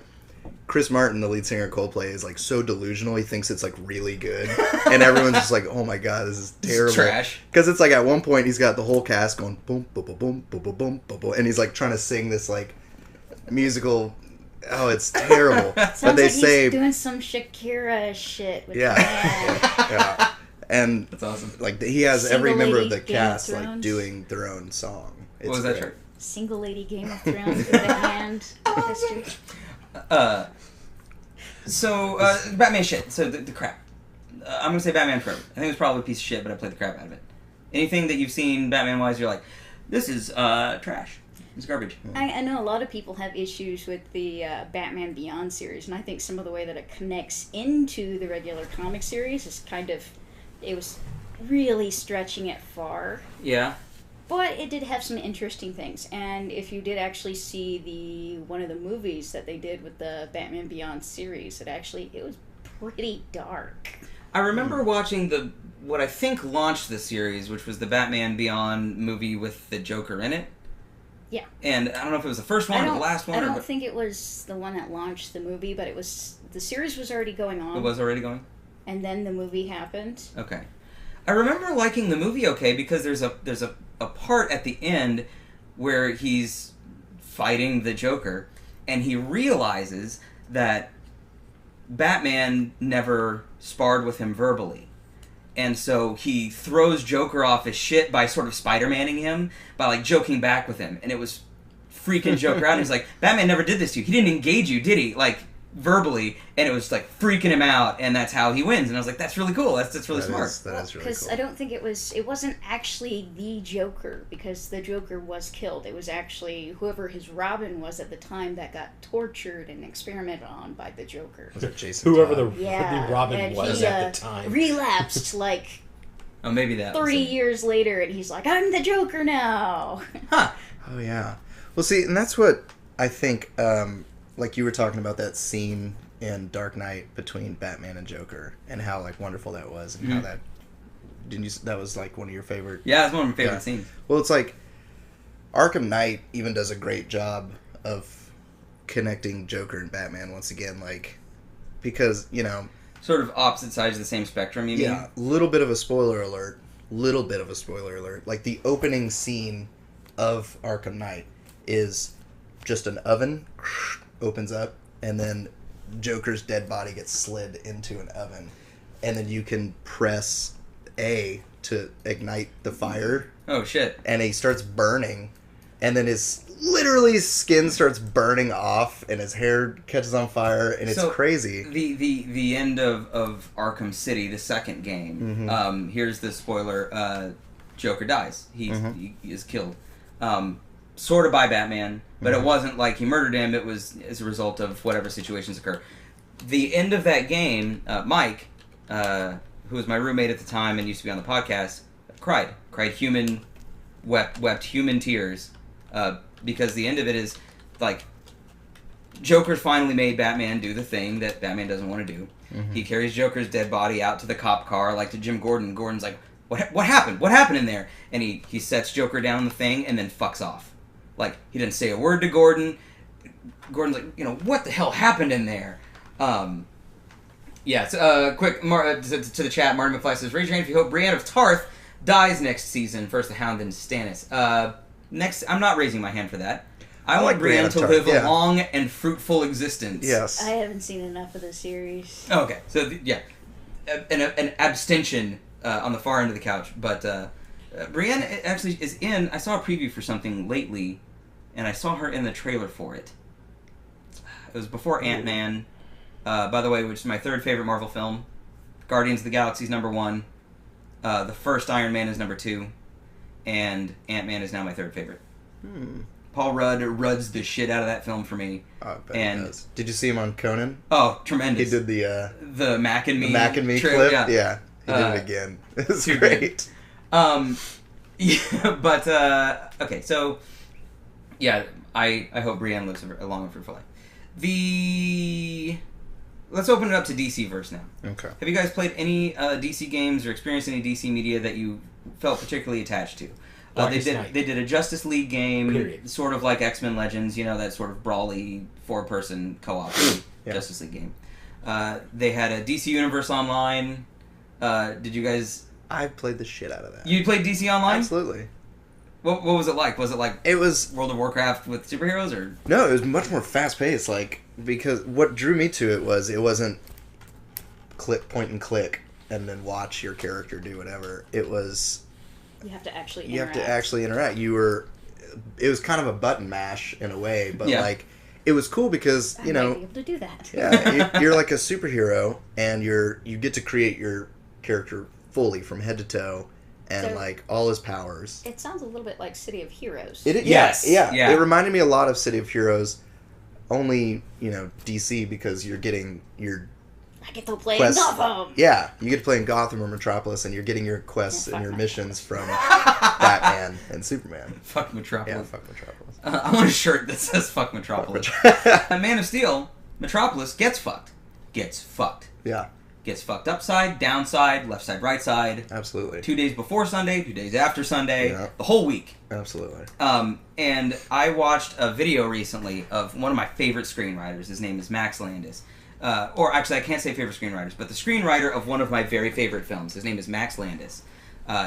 Chris Martin, the lead singer of Coldplay, is like so delusional. He thinks it's like really good, and everyone's just like, "Oh my god, this is terrible." It's trash. Because it's like at one point he's got the whole cast going boom, boom, boom, boom, boom, boom, boom, boom, boom, and he's like trying to sing this like musical. Oh, it's terrible. Sounds but they like say he's doing some Shakira shit with yeah. And that's awesome. Like he has Single every member of lady the Game cast of like Thrones. doing their own song. It's What was that great. shirt? Single lady Game of Thrones with the hand gesture. Batman shit. So the crap. I'm gonna say Batman Forever. I think it was probably a piece of shit, but I played the crap out of it. Anything that you've seen Batman-wise, you're like, this is trash. It's garbage. I know a lot of people have issues with the Batman Beyond series, and I think some of the way that it connects into the regular comic series is it was really stretching it far. Yeah. But it did have some interesting things, and if you did actually see one of the movies that they did with the Batman Beyond series, it was pretty dark. I remember watching what I think launched the series, which was the Batman Beyond movie with the Joker in it. Yeah. And I don't know if it was the first one or the last one. I don't think it was the one that launched the movie, but the series was already going on. It was already going? And then the movie happened. Okay. I remember liking the movie because there's a part at the end where he's fighting the Joker, and he realizes that Batman never sparred with him verbally. And so he throws Joker off his shit by sort of Spider-Manning him, by like joking back with him. And it was freaking Joker out. And he's like, Batman never did this to you. He didn't engage you, did he? Like, verbally. And it was like freaking him out. And that's how he wins. And I was like, that's really cool. That's really smart. That is really Because cool. I don't think it wasn't actually the Joker, because the Joker was killed. It was actually whoever his Robin was at the time that got tortured and experimented on by the Joker. Was it Jason Whoever Todd? the Robin and was he, at the time. Relapsed like Oh, maybe that 30 years later, and he's like, I'm the Joker now. Huh. Oh, yeah. Well, see, and that's what I think, like you were talking about that scene in Dark Knight between Batman and Joker, and how, like, wonderful that was, and how that, that was, like, one of your favorite... Yeah, it's one of my favorite scenes. Well, it's like, Arkham Knight even does a great job of connecting Joker and Batman once again, like, because, Sort of opposite sides of the same spectrum, you mean? Yeah, a little bit of a spoiler alert, little bit of a spoiler alert. Like, the opening scene of Arkham Knight is just an oven opens up, and then Joker's dead body gets slid into an oven, and then you can press A to ignite the fire. Oh shit! And he starts burning, and then his skin starts burning off, and his hair catches on fire, and it's crazy. The end of Arkham City, the second game. Here's the spoiler: Joker dies. He is killed, sort of by Batman, but it wasn't like he murdered him. It was as a result of whatever situations occur. The end of that game, Mike, who was my roommate at the time and used to be on the podcast, cried wept human tears. Because the end of it is, like, Joker's finally made Batman do the thing that Batman doesn't want to do. He carries Joker's dead body out to the cop car, like to Jim Gordon. Gordon's like, what happened? What happened in there? And he sets Joker down the thing and then fucks off. Like, he didn't say a word to Gordon. Gordon's like, what the hell happened in there? Yeah, so, quick, to the chat, Martin McFly says, raise your hand if you hope Brienne of Tarth dies next season. First the Hound, then Stannis. Next, I'm not raising my hand for that. I want Brienne to live a long and fruitful existence. Yes. I haven't seen enough of the series. Okay, so an abstention on the far end of the couch. But Brienne actually is in. I saw a preview for something lately, and I saw her in the trailer for it. It was before Ant-Man, by the way, which is my third favorite Marvel film. Guardians of the Galaxy is number 1. The first Iron Man is number 2. And Ant-Man is now my third favorite. Paul Rudd ruds the shit out of that film for me. Oh, I bet he does. Did you see him on Conan? Oh, tremendous. He did the Mac and Me. The Mac and Me clip? Yeah. He did it again. It's great. Yeah, but, okay, so, yeah, I hope Brienne lives a long and fruitful life. Let's open it up to DC-verse now. Okay. Have you guys played any DC games or experienced any DC media that you felt particularly attached to? They did a Justice League game, sort of like X-Men Legends, that sort of brawly 4-person co-op Justice League game. They had a DC Universe Online. Did you guys... I played the shit out of that. You played DC Online? Absolutely. What was it like? Was it like it was World of Warcraft with superheroes, or no? It was much more fast paced. Because what drew me to it wasn't point and click and then watch your character do whatever. It was you have to actually interact. It was kind of a button mash in a way, but it was cool because I might be able to do that. Yeah, you're like a superhero, and you get to create your character fully from head to toe. And, all his powers. It sounds a little bit like City of Heroes. Yes. Yeah. It reminded me a lot of City of Heroes, only, DC, because you're getting your... I get to play in Gotham! Yeah, you get to play in Gotham or Metropolis, and you're getting your quests and your missions from Batman and Superman. Fuck Metropolis. Yeah, fuck Metropolis. I want a shirt that says fuck Metropolis. Man of Steel, Metropolis gets fucked. Yeah. Gets fucked upside, downside, left side, right side. Absolutely. 2 days before Sunday, 2 days after Sunday, the whole week. Absolutely. And I watched a video recently of one of my favorite screenwriters. His name is Max Landis. Or actually, I can't say favorite screenwriters, but the screenwriter of one of my very favorite films. His name is Max Landis.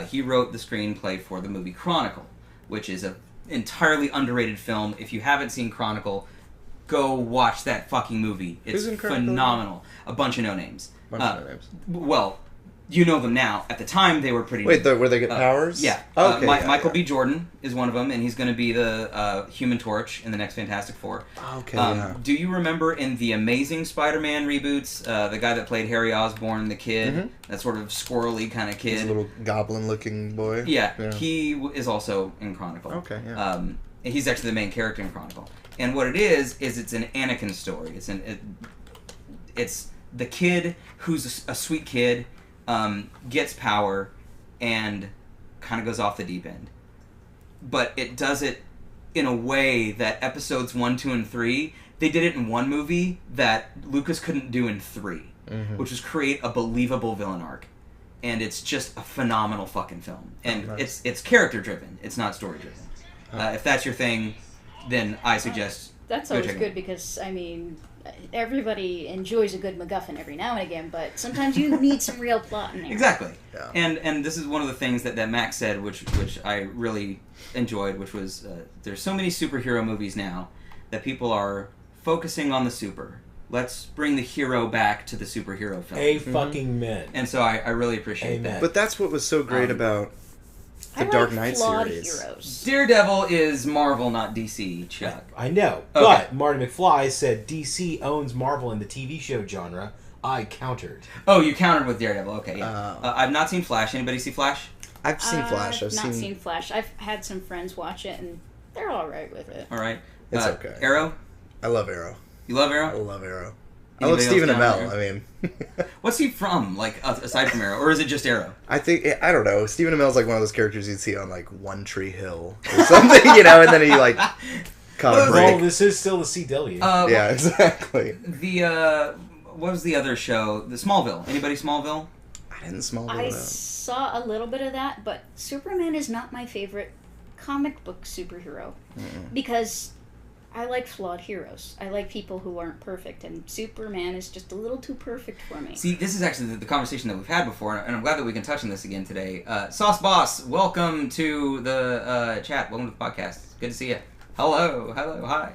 He wrote the screenplay for the movie Chronicle, which is an entirely underrated film. If you haven't seen Chronicle, go watch that fucking movie. It's phenomenal. A bunch of no-names. Well, you know them now. At the time, they were pretty... Wait, where they get powers? Yeah. Okay. Michael B. Jordan is one of them, and he's going to be the Human Torch in the next Fantastic Four. Okay, Do you remember in the Amazing Spider-Man reboots, the guy that played Harry Osborn, the kid, that sort of squirrely kind of kid? He's a little goblin-looking boy. Yeah. He is also in Chronicle. Okay, yeah. He's actually the main character in Chronicle. And what it is it's an Anakin story. It's the kid who's a sweet kid, gets power, and kind of goes off the deep end. But it does it in a way that episodes 1, 2, and 3, they did it in one movie that Lucas couldn't do in 3, which was create a believable villain arc. And it's just a phenomenal fucking film. And it's character driven. It's not story driven. If that's your thing, then I suggest That's Go always check it good because, I mean, everybody enjoys a good MacGuffin every now and again, but sometimes you need some real plot in there. Exactly. Yeah. And this is one of the things that Max said, which I really enjoyed, which was there's so many superhero movies now that people are focusing on the super. Let's bring the hero back to the superhero film. Fucking men. And so I really appreciate Amen. that. But that's what was so great about the Dark Knight series. Heroes. Daredevil is Marvel, not DC, Chuck. I know, Okay. but Marty McFly said DC owns Marvel in the TV show genre. I countered. Oh, you countered with Daredevil. Okay, yeah. Oh. I've not seen Flash. Anybody see Flash? I've seen Flash. I've not seen Flash. I've had some friends watch it, and they're all right with it. All right. It's okay. Arrow? I love Arrow. You love I Arrow? love Arrow. I Anybody love Stephen else down Amell. there? I mean, What's he from, like, aside from Arrow? Or is it just Arrow? I don't know. Stephen Amell's like one of those characters you'd see on like One Tree Hill or something, you know, and then he like caught a Well, break. this is still the CW. Yeah, exactly. What was the other show? The Smallville. Anybody Smallville? I didn't Smallville. I out. saw a little bit of that, but Superman is not my favorite comic book superhero because I like flawed heroes. I like people who aren't perfect, and Superman is just a little too perfect for me. See, this is actually the conversation that we've had before, and I'm glad that we can touch on this again today. Sauce Boss, welcome to the chat. Welcome to the podcast. Good to see you. Hello, hi.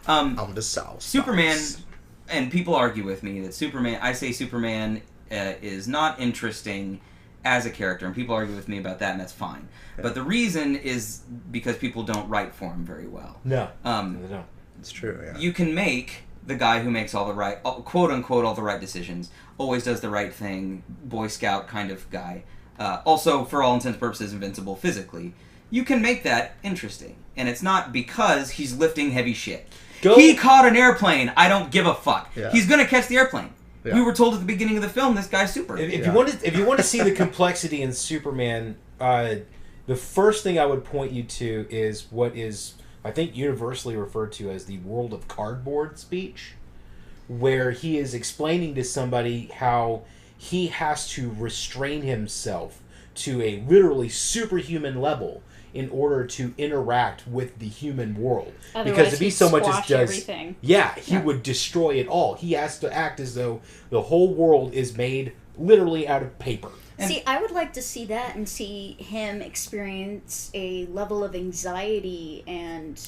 I'm the South. Superman, Boss. and people argue with me that Superman is not interesting as a character, and people argue with me about that, and that's fine. Yeah. But the reason is because people don't write for him very well. No. No. It's true. Yeah. You can make the guy who makes all the right, quote unquote, all the right decisions, always does the right thing, Boy Scout kind of guy. Also, for all intents and purposes, invincible physically. You can make that interesting, and it's not because he's lifting heavy shit. He caught an airplane. I don't give a fuck. Yeah. He's gonna catch the airplane. Yeah. We were told at the beginning of the film this guy's super. If you want to see the complexity in Superman, the first thing I would point you to is what is, I think, universally referred to as the world of cardboard speech, where he is explaining to somebody how he has to restrain himself to a literally superhuman level in order to interact with the human world. Otherwise, because if he he'd so much as squash does, everything. he would destroy it all. He has to act as though the whole world is made literally out of paper. See, I would like to see that and see him experience a level of anxiety and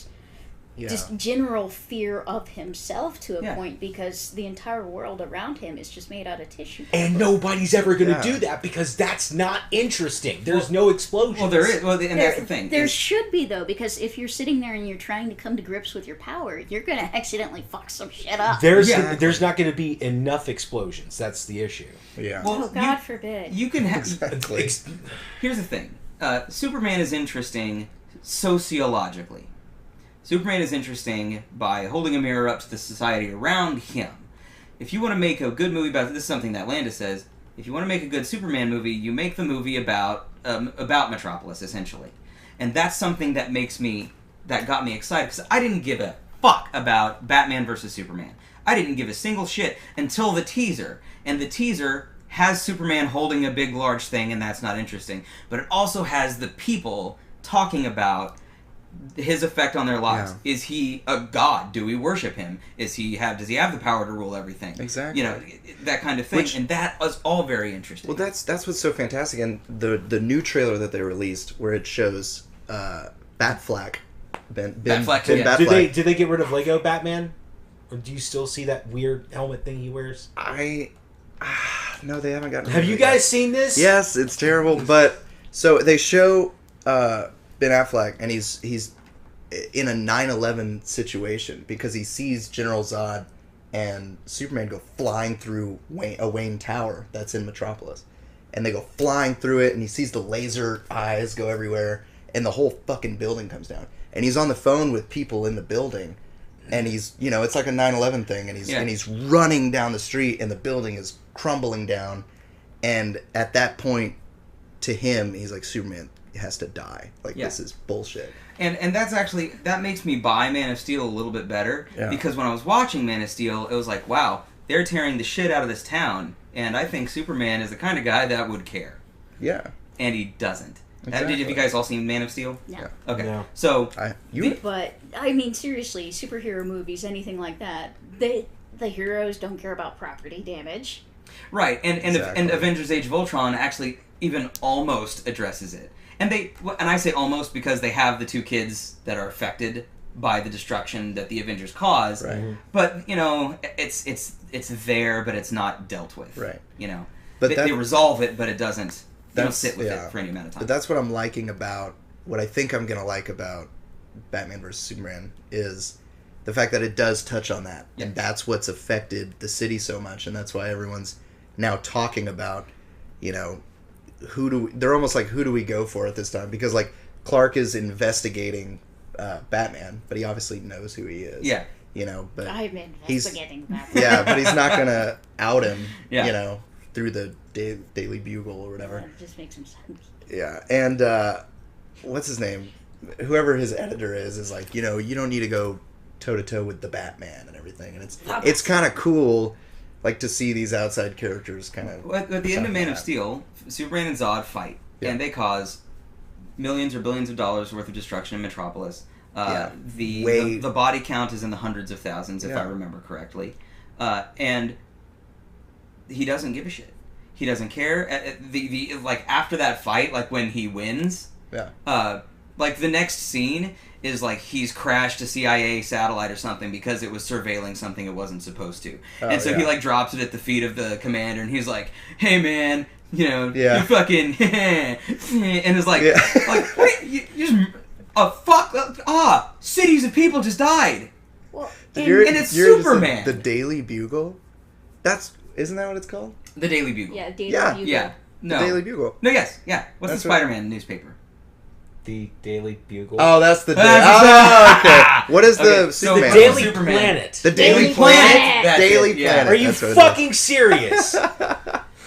just general fear of himself to a point, because the entire world around him is just made out of tissue paper. And nobody's ever going to do that because that's not interesting. There's no explosions. Well, there is. Well, and that's the thing. There should be, though, because if you're sitting there and you're trying to come to grips with your power, you're going to accidentally fuck some shit up. There's not going to be enough explosions. That's the issue. Yeah. Well, Oh, God forbid. You can have. Exactly. Here's the thing. Superman is interesting sociologically. Superman is interesting by holding a mirror up to the society around him. If you want to make a good movie about, this is something that Landis says, if you want to make a good Superman movie, you make the movie about Metropolis, essentially. And that's something that got me excited, because I didn't give a fuck about Batman versus Superman. I didn't give a single shit until the teaser. And the teaser has Superman holding a big, large thing, and that's not interesting. But it also has the people talking about his effect on their lives. Yeah. Is he a god? Do we worship him? Does he have the power to rule everything? Exactly. You know, that kind of thing. And that was all very interesting. Well, that's what's so fantastic, and the new trailer that they released, where it shows Batfleck, Ben Batfleck, yeah. Batfleck. Did they get rid of Lego Batman? Or do you still see that weird helmet thing he wears? No, they haven't gotten. Have rid you of it yet. guys seen this? Yes, it's terrible. But so they show Ben Affleck, and he's in a 9/11 situation because he sees General Zod and Superman go flying through a Wayne Tower that's in Metropolis, and they go flying through it, and he sees the laser eyes go everywhere, and the whole fucking building comes down, and he's on the phone with people in the building, and he's, you know, it's like a 9/11 thing, and he's running down the street, and the building is crumbling down, and at that point, to him, he's like, Superman has to die. Like, this is bullshit. And that's actually, that makes me buy Man of Steel a little bit better, because when I was watching Man of Steel, it was like, wow, they're tearing the shit out of this town, and I think Superman is the kind of guy that would care. Yeah. And he doesn't. Exactly. Have you guys all seen Man of Steel? No. Okay. No. So But I mean, seriously, superhero movies, anything like that, the heroes don't care about property damage. right, and Exactly. Avengers: Age of Ultron actually even almost addresses it, and I say almost because they have the two kids that are affected by the destruction that the Avengers cause. Right. But it's there, but it's not dealt with. Right. But they resolve it, but it doesn't. They don't That's- sit with yeah. it for any amount of time. But that's what I'm liking about what I think I'm gonna like about Batman vs Superman is the fact that it does touch on that, Yeah. and that's what's affected the city so much, and that's why everyone's now talking about, they're almost like, who do we go for at this time? Because like Clark is investigating Batman, but he obviously knows who he is. Yeah. But I'm investigating that. yeah, but he's not gonna out him. Yeah. Through the Daily Bugle or whatever. That just makes some sense. Yeah, and what's his name? Whoever his editor is like, you don't need to go toe to toe with the Batman and everything, and it's kind of cool, like to see these outside characters kind of. Well, at the end of Man of Steel, Superman and Zod fight, and they cause millions or billions of dollars worth of destruction in Metropolis. The body count is in the hundreds of thousands, if I remember correctly, and he doesn't give a shit. He doesn't care. Like after that fight, like when he wins, like the next scene is like he's crashed a CIA satellite or something because it was surveilling something it wasn't supposed to, and so he like drops it at the feet of the commander, and he's like, "Hey man, you fucking," and it's like, like wait, you just cities of people just died. Well, and it's Superman. The Daily Bugle. Isn't that what it's called? The Daily Bugle. Yeah, Daily Bugle. Yeah. No. The Daily Bugle. No, yes. Yeah. What's That's the Spider-Man newspaper? The Daily Bugle. Oh, that's the That's okay. What is the so the Superman? Daily Superman. Planet. The Daily Daily Planet. Planet. That's Daily it, yeah. Planet. Are you That's what it is. fucking serious?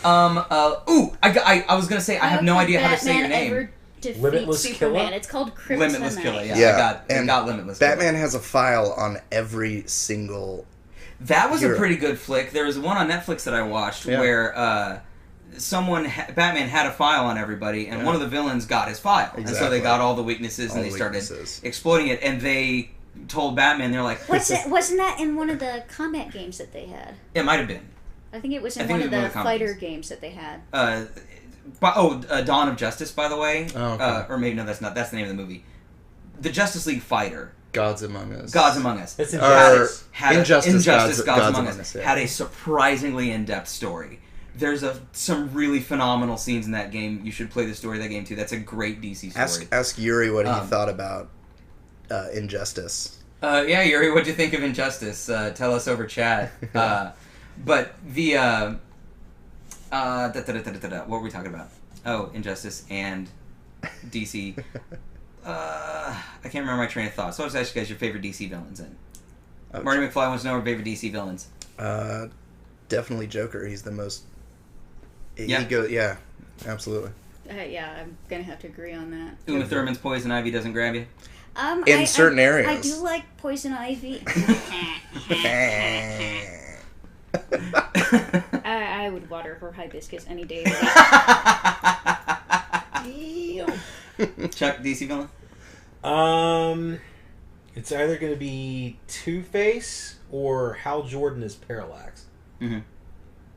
I was gonna say I have no idea how to say your name. Ever defeat Limitless Superman. Killer? It's called Kryptonite. Limitless Killer. Yeah. Yeah, I and got Limitless. Batman Killer. has a file on every single. That was hero. a pretty good flick. There was one on Netflix that I watched where Batman had a file on everybody, and one of the villains got his file, and so they got all the weaknesses, and they started exploiting it, and they told Batman, they're like, Wasn't that in one of the combat games that they had? it might have been. I think it was in I think one of it was the one of the fighter combat games that they had. Dawn of Justice, by the way. Oh, okay. Or maybe, no, that's not. That's the name of the movie. The Justice League fighter. Gods Among Us. Gods Among Us. It's Or Injustice Gods Among Us. yeah. Had a surprisingly in-depth story. There's some really phenomenal sines in that game. You should play the story of that game, too. That's a great DC story. Ask Yuri what he thought about Injustice. Yeah, Yuri, what'd you think of Injustice? Tell us over chat. But the... what were we talking about? Oh, Injustice and DC. I can't remember my train of thought. So I'll just ask you guys your favorite DC villains in. Marty McFly wants to know our favorite DC villains. Definitely Joker. He's the most... Yeah, absolutely. Yeah, I'm gonna have to agree on that. Uma Thurman's Poison Ivy doesn't grab you? In certain areas. I do like Poison Ivy. I would water her hibiscus any day. Chuck, DC villain? It's either going to be Two-Face or Hal Jordan as Parallax. Mm-hmm.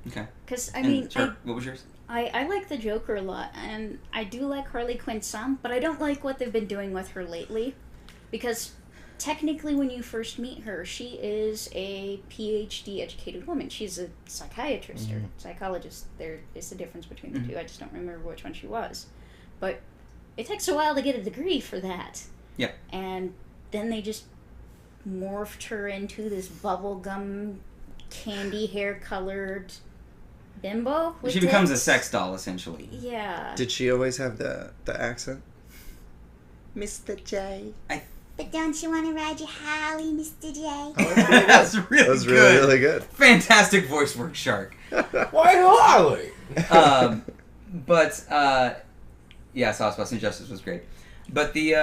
Okay. Because, I mean... Chuck, what was yours? I like the Joker a lot, and I do like Harley Quinn some, but I don't like what they've been doing with her lately. Because technically when you first meet her, she is a PhD educated woman. She's a psychiatrist or psychologist. There is a difference between the two. I just don't remember which one she was. But it takes a while to get a degree for that. Yeah. And then they just morphed her into this bubblegum, candy hair-colored bimbo. She becomes a sex doll, essentially. Yeah. Did she always have the accent? Mr. J. But don't you want to ride your Harley, Mr. J? Oh, That's really that was good. really good. Fantastic voice work, Shark. Why Harley? Yeah, Sauce Injustice was great. But the,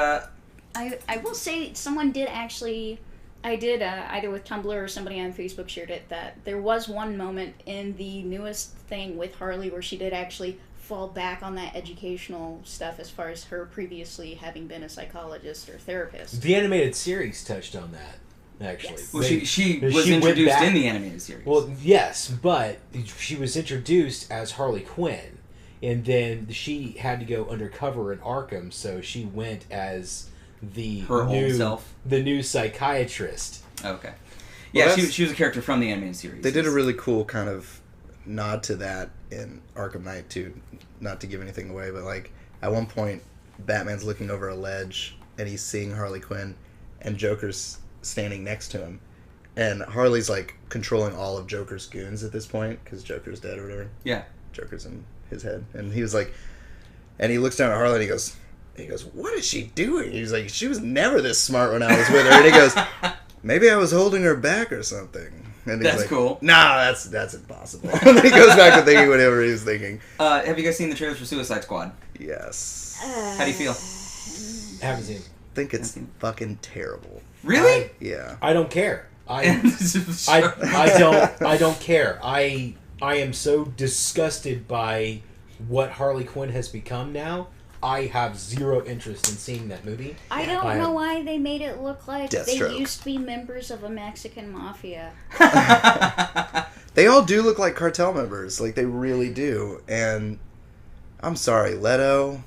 I will say someone did actually... I did, either with Tumblr or somebody on Facebook shared it, that there was one moment in the newest thing with Harley where she did actually fall back on that educational stuff as far as her previously having been a psychologist or therapist. The animated series touched on that, actually. Yes. Well, she was introduced in the animated series. Well, yes, but she was introduced as Harley Quinn, and then she had to go undercover in Arkham, so she went as her old self, the new psychiatrist. Okay. Yeah, Well, she was a character from the animated series. They did a really cool kind of nod to that in Arkham Knight too. Not to give anything away, but like at one point, Batman's looking over a ledge and he's seeing Harley Quinn, and Joker's standing next to him, and Harley's like controlling all of Joker's goons at this point because Joker's dead or whatever. Yeah, Joker's in his head, and he was like, and he looks down at Harley and he goes, "What is she doing?" He's like, "She was never this smart when I was with her," and he goes, "Maybe I was holding her back or something." And he's that's like, cool. Nah, that's impossible. And then he goes back to thinking whatever he was thinking. Have you guys seen the trailers for Suicide Squad? Yes. How do you feel? Haven't seen. I think it's fucking terrible. Really? Yeah. I don't care. I don't care. I am so disgusted by what Harley Quinn has become now. I have zero interest in seeing that movie. I don't know why they made it look like Deathstroke. they used to be members of a Mexican mafia. They all do look like cartel members. Like, they really do. And I'm sorry, Leto.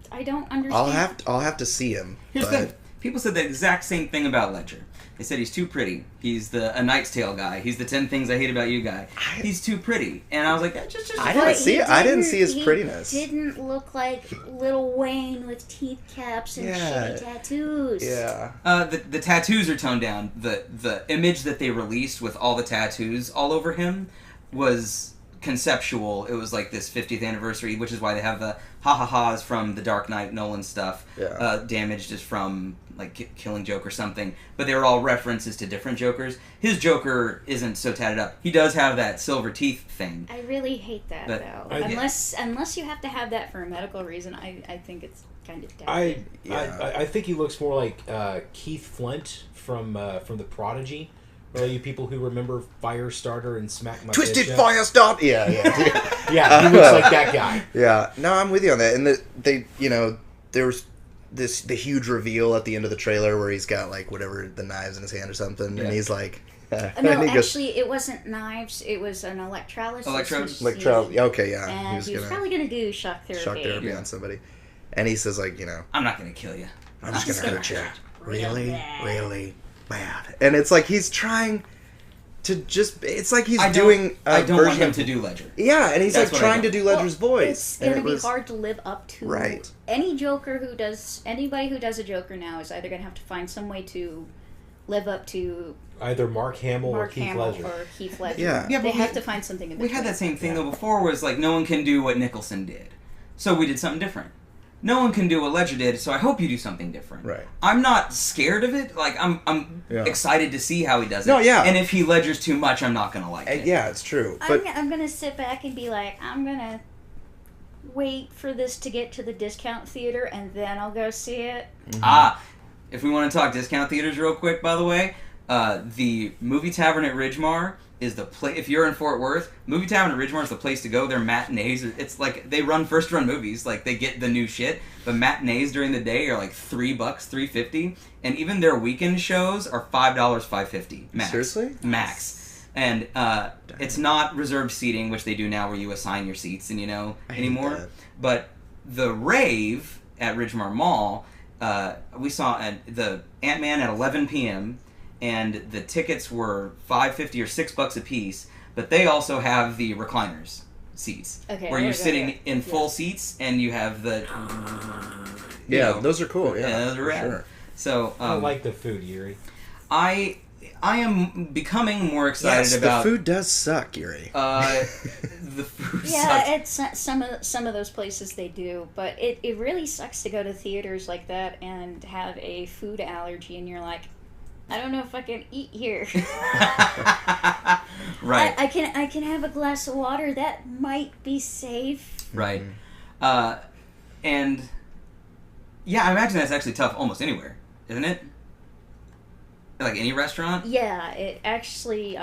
I don't understand. I'll have to see him. Here's the thing. People said the exact same thing about Ledger. They said he's too pretty. He's A Knight's Tale guy. He's the 10 Things I Hate About You guy. He's too pretty. And I was like, just I didn't see it. I didn't see his prettiness. He didn't look like Lil Wayne with teeth caps and shitty tattoos. Yeah. The tattoos are toned down. The image that they released with all the tattoos all over him was conceptual. It was like this 50th anniversary, which is why they have the ha-ha-has from the Dark Knight Nolan stuff. Yeah. Damaged is from like Killing Joke or something, but they were all references to different Jokers. His Joker isn't so tatted up. He does have that silver teeth thing. I really hate that, though. Unless you have to have that for a medical reason, I think it's kind of dead. I think he looks more like Keith Flint from The Prodigy. For all you people who remember Firestarter and Smack My Twisted Bitch Up. Firestarter. Yeah. Yeah, he looks like that guy. Yeah. No, I'm with you on that. And there was the huge reveal at the end of the trailer where he's got like whatever the knives in his hand or something, and he's like, No, actually, it wasn't knives. It was an electrolysis machine. Okay, yeah. And he was probably going to do shock therapy. On somebody, and he says like, I'm not going to kill you. I'm just going to hurt you. Really bad. And it's like he's trying to just. It's like he's doing. I don't want him to do Ledger. Yeah, and he's like trying to do Ledger's voice. It's going to be hard to live up to. Right. Anybody who does a Joker now is either going to have to find some way to live up to either Mark Hamill or Heath Ledger. Yeah, they have to find something in between. We had that same thing though before, where it's like no one can do what Nicholson did, so we did something different. No one can do what Ledger did, so I hope you do something different. Right. I'm not scared of it. Like I'm excited to see how he does it. No, yeah. And if he Ledgers too much, I'm not gonna like it. Yeah, it's true. But I'm gonna sit back and be like, I'm gonna wait for this to get to the discount theater, and then I'll go see it. Mm-hmm. If we want to talk discount theaters real quick, by the way, the Movie Tavern at Ridgemar is the place. If you're in Fort Worth, Movie Tavern at Ridgemar is the place to go. Their matinees, it's like they run first-run movies, like they get the new shit. But matinees during the day are like $3, $3.50, and even their weekend shows are $5, $5.50 max. Seriously? Max. And it's not reserved seating, which they do now, where you assign your seats and anymore. But the rave at Ridgemar Mall, we saw the Ant-Man at 11 p.m. and the tickets were $5.50 or $6 a piece, but they also have the recliners seats, where you're sitting in full seats and you have the those are cool. Yeah, those are rad. Sure. So I like the food, Yuri. I am becoming more excited about the food. Does suck, Yuri. The food sucks. It's some of those places they do, but it really sucks to go to theaters like that and have a food allergy, and you're like, I don't know if I can eat here. Right. I can have a glass of water. That might be safe. Right. And yeah, I imagine that's actually tough almost anywhere, isn't it? Like any restaurant? Yeah, it actually,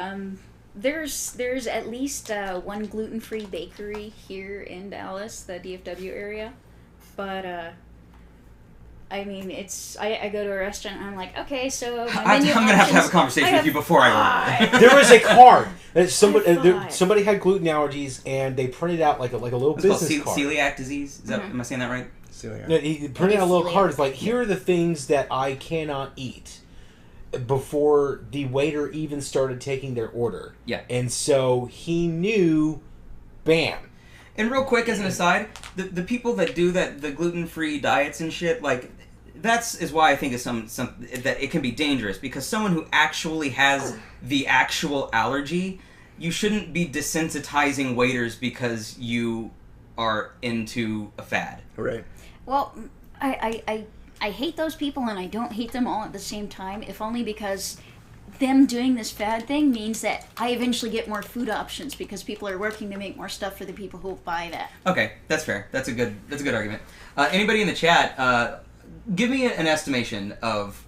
There's at least one gluten-free bakery here in Dallas, the DFW area, but I mean, I go to a restaurant and I'm like, okay, so my menu I'm gonna have to have a conversation with you before I order. There was a card. Somebody had gluten allergies, and they printed out like a little It's business called card. celiac disease. Is that, am I saying that right? Celiac. No, he printed out a little card. It's like, here are the things that I cannot eat before the waiter even started taking their order. Yeah. And so he knew, bam. And real quick, as an aside, the people that do the gluten-free diets and shit, like, is why I think it's that it can be dangerous, because someone who actually has the actual allergy, you shouldn't be desensitizing waiters because you are into a fad. Right. Well, I hate those people, and I don't hate them all at the same time, if only because them doing this fad thing means that I eventually get more food options because people are working to make more stuff for the people who will buy that. Okay, that's fair. That's a good argument. Anybody in the chat, give me an estimation of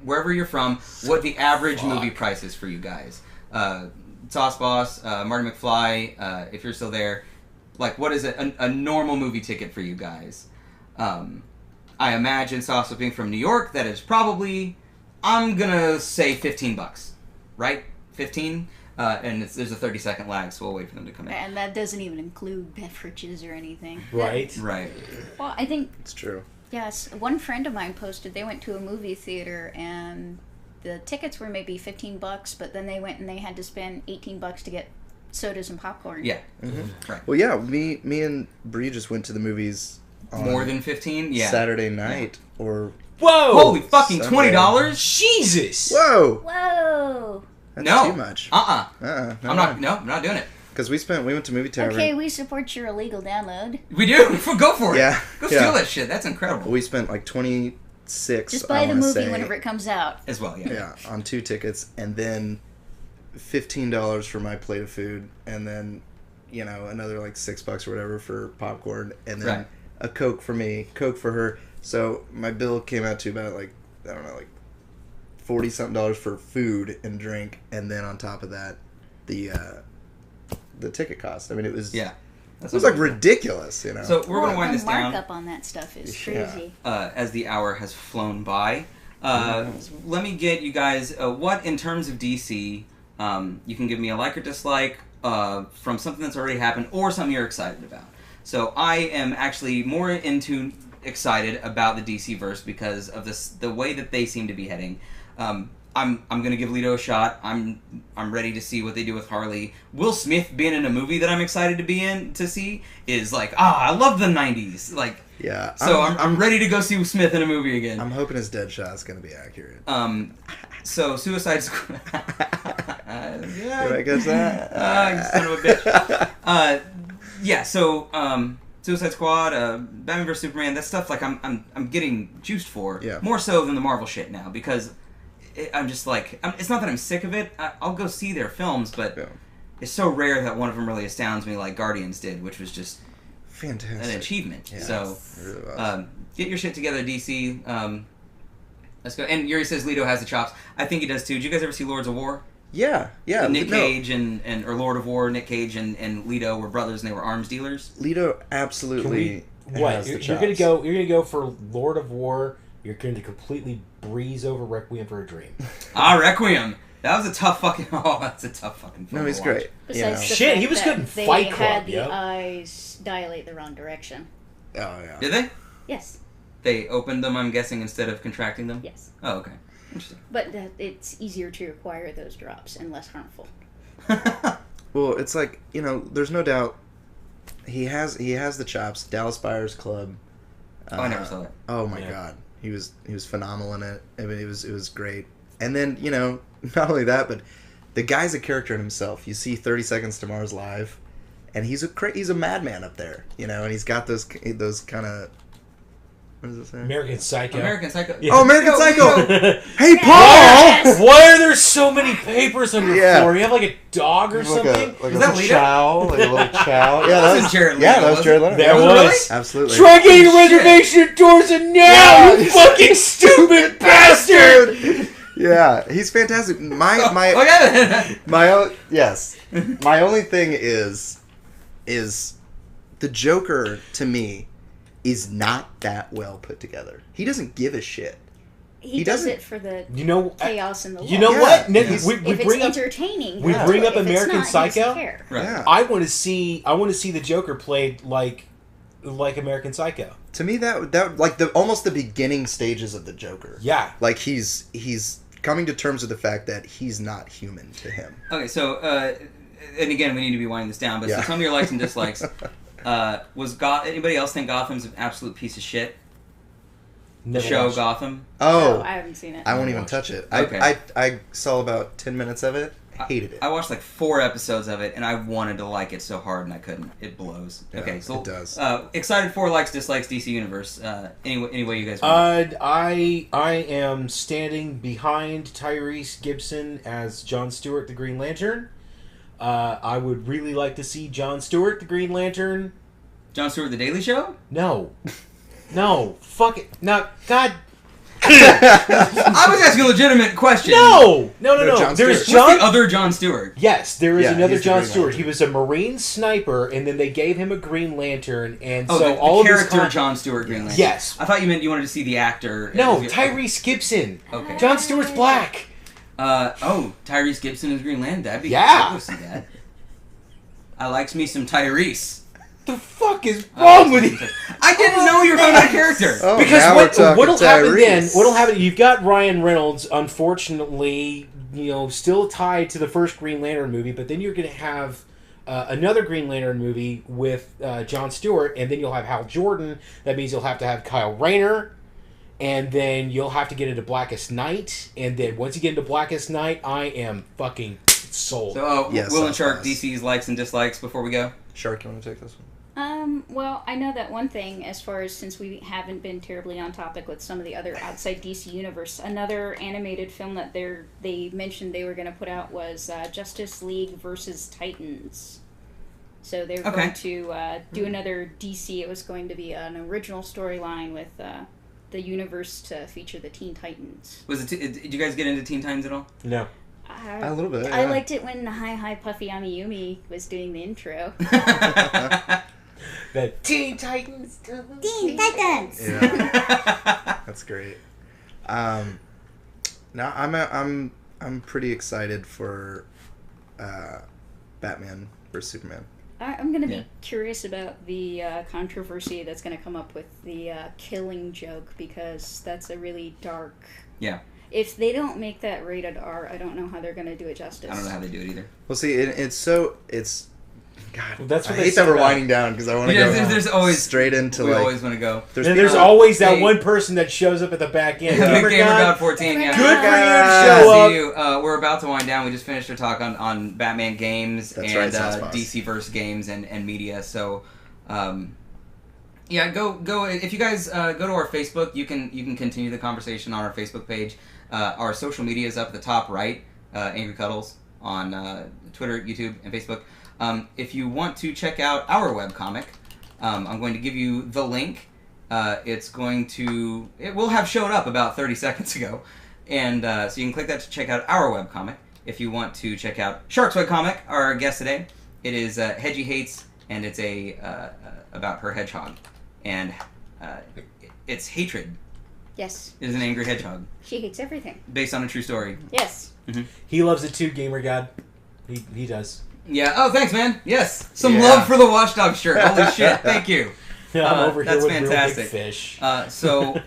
wherever you're from, what the average movie price is for you guys. Sauce Boss, Marty McFly, if you're still there, like, what is a normal movie ticket for you guys? I imagine Sauce being from New York, that is probably, I'm gonna say $15, right? 15? And there's a 30-second lag, so we'll wait for them to come in. And that doesn't even include beverages or anything. Right. Right. Well, I think... It's true. Yes, one friend of mine posted they went to a movie theater and the tickets were maybe $15, but then they went and they had to spend $18 to get sodas and popcorn. Yeah. Mm-hmm. Right. Well, yeah, me and Bree just went to the movies on More than 15? Yeah. Saturday night or Whoa! Holy fucking Sunday. $20? Jesus! whoa, Whoa! that's No. too much. I'm not doing it. Because we went to movie tavern. Okay, we support your illegal download. We do. Go for it. Yeah. Go steal that shit. That's incredible. We spent like 26. Just buy the movie whenever it comes out. As well, yeah. Yeah, on 2 tickets, and then $15 for my plate of food, and then another like $6 or whatever for popcorn, and then a Coke for me, Coke for her. So my bill came out to about like $40-something for food and drink, and then on top of that, the ticket cost. I mean, it was Yeah. It was like ridiculous, So we're going to wind this the down. markup on that stuff is crazy. As the hour has flown by. Let me get you guys, what in terms of DC, you can give me a like or dislike from something that's already happened or something you're excited about. So I am actually more excited about the DC verse because of the way that they seem to be heading. I'm gonna give Leto a shot. I'm ready to see what they do with Harley. Will Smith being in a movie that I'm excited to see is like, I love the 90s. Like, yeah. So I'm ready to go see Smith in a movie again. I'm hoping his Deadshot is gonna be accurate. So Suicide Squad. Did I guess that? You son of a bitch. Yeah. So Suicide Squad, Batman vs Superman. That stuff like I'm getting juiced for. Yeah. More so than the Marvel shit now because. I'm just like, it's not that I'm sick of it. I'll go see their films, but it's so rare that one of them really astounds me like Guardians did, which was just fantastic, an achievement. Yeah, so, it really was. Get your shit together, DC. Let's go. And Yuri says Leto has the chops. I think he does too. Did you guys ever see Lords of War? Yeah. Nick Cage or Lord of War, Nick Cage and Leto were brothers, and they were arms dealers. Leto absolutely. What you're gonna go? You're gonna go for Lord of War. You're going to completely breeze over Requiem for a Dream. Requiem. That was a tough fucking. Oh, that's a tough fucking film. No, he's great. Besides the Shit, fact he was that good in they Fight Club. had the eyes dilate the wrong direction. Oh yeah. Did they? Yes. They opened them, I'm guessing, instead of contracting them. Yes. Oh, okay. Interesting. But it's easier to acquire those drops and less harmful. Well, it's like there's no doubt he has the chops. Dallas Buyers Club. I never saw that. Oh my god. He was phenomenal in it. I mean, it was great. And then not only that, but the guy's a character in himself. You see 30 Seconds to Mars live, and he's a madman up there, and he's got those kind of what does it say? American Psycho. Yeah. Oh, American Psycho. Hey, Paul. Yes! Why are there so many papers on your floor? You have like a dog or something? Like Is that Leto? chow, like a little chow. Yeah, That was Jared Leto, Yeah, that was wasn't Jared it? Leto. That Was it was. Absolutely. Try getting a reservation at doors and now, Yeah, you fucking stupid bastard! Yeah, Yeah, he's fantastic. My only thing is the Joker to me is not that well put together. He doesn't give a shit. He does it for the chaos in the world. You know what? Yeah. We if bring it's up entertaining, we bring up if it's American not, he Psycho. doesn't care. Right. Yeah. I want to see the Joker played like American Psycho. To me, that like almost the beginning stages of the Joker. Yeah. Like he's coming to terms with the fact that he's not human to him. Okay, so and again, we need to be winding this down. But so tell me your likes and dislikes. Anybody else think Gotham's an absolute piece of shit? The show watched. Gotham. Oh, No, I haven't seen it. I won't even touch it. Okay. I saw about 10 minutes of it. Hated it. I watched like 4 episodes of it, and I wanted to like it so hard, and I couldn't. It blows. Yeah, Okay, so it does. Excited for likes, dislikes, DC Universe. Any way you guys want. I am standing behind Tyrese Gibson as Jon Stewart, the Green Lantern. I would really like to see Jon Stewart, the Green Lantern. Jon Stewart, The Daily Show? No, fuck it. No, God. I was asking a legitimate question. No. Jon There's Stewart. What's the other Jon Stewart? Yes, there is another he's the Jon Green Stewart. Lantern. He was a Marine sniper, and then they gave him a Green Lantern, and Oh, so the all of his character Jon Stewart Green Lantern. Yes. I thought you meant you wanted to see the actor. No, Tyrese Gibson. Okay. Jon Stewart's black. Tyrese Gibson is Green Lantern. That'd be Yeah. I'd go see that. I likes me some Tyrese. The fuck is wrong with you? I didn't know you were talking about a character. Oh, Because now we're talking what'll happen then? Tyrese. What'll happen? You've got Ryan Reynolds, unfortunately, still tied to the first Green Lantern movie, but then you're going to have another Green Lantern movie with Jon Stewart, and then you'll have Hal Jordan. That means you'll have to have Kyle Rayner, and then you'll have to get into Blackest Night, and then once you get into Blackest Night, I am fucking sold. So, Yes, Will and I'll Shark, pass. DC's likes and dislikes before we go. Shark, you want to take this one? Well, I know that one thing, as far as since we haven't been terribly on topic with some of the other outside DC Universe, another animated film that they mentioned they were going to put out was Justice League versus Titans. So they were going to do another DC. It was going to be an original storyline with the universe to feature the Teen Titans. Did you guys get into Teen Titans at all? No. A little bit. I yeah. liked it when Hi Puffy Amiyumi was doing the intro. The Teen Titans. Teen Titans. Yeah. That's great. Now I'm pretty excited for Batman vs Superman. I'm going to be curious about the controversy that's going to come up with the killing joke, because that's a really dark... Yeah. If they don't make that rated R, I don't know how they're going to do it justice. I don't know how they do it either. Well, see, it's God. Well, that's what I they hate that said we're about- winding down because I want to Yeah, go there's always straight into we like. always want to go. There's always that Hey. one person that shows up at the back end. Gamer Gamer God God, 14. Yeah. good for you Guys. to show up. See you. We're about to wind down. We just finished our talk on Batman games That's and right, Southpaw. DC verse games and media. So, yeah, go. If you guys go to our Facebook, you can continue the conversation on our Facebook page. Our social media is up at the top right. Angry Cuddles on Twitter, YouTube, and Facebook. If you want to check out our webcomic, I'm going to give you the link. It will have showed up about 30 seconds ago. And so you can click that to check out our webcomic. If you want to check out Shark's webcomic, our guest today, it is Hedgie Hates, and it's about her hedgehog. And it's hatred. Yes. It is an angry hedgehog. She hates everything. Based on a true story. Yes. He loves it too, Gamer God. He does. Yeah. Oh, thanks, man. Yes. Some Yeah. love for the Watchdog shirt. Holy shit. Thank you. Yeah, I'm over here that's with fantastic. real big fish. So,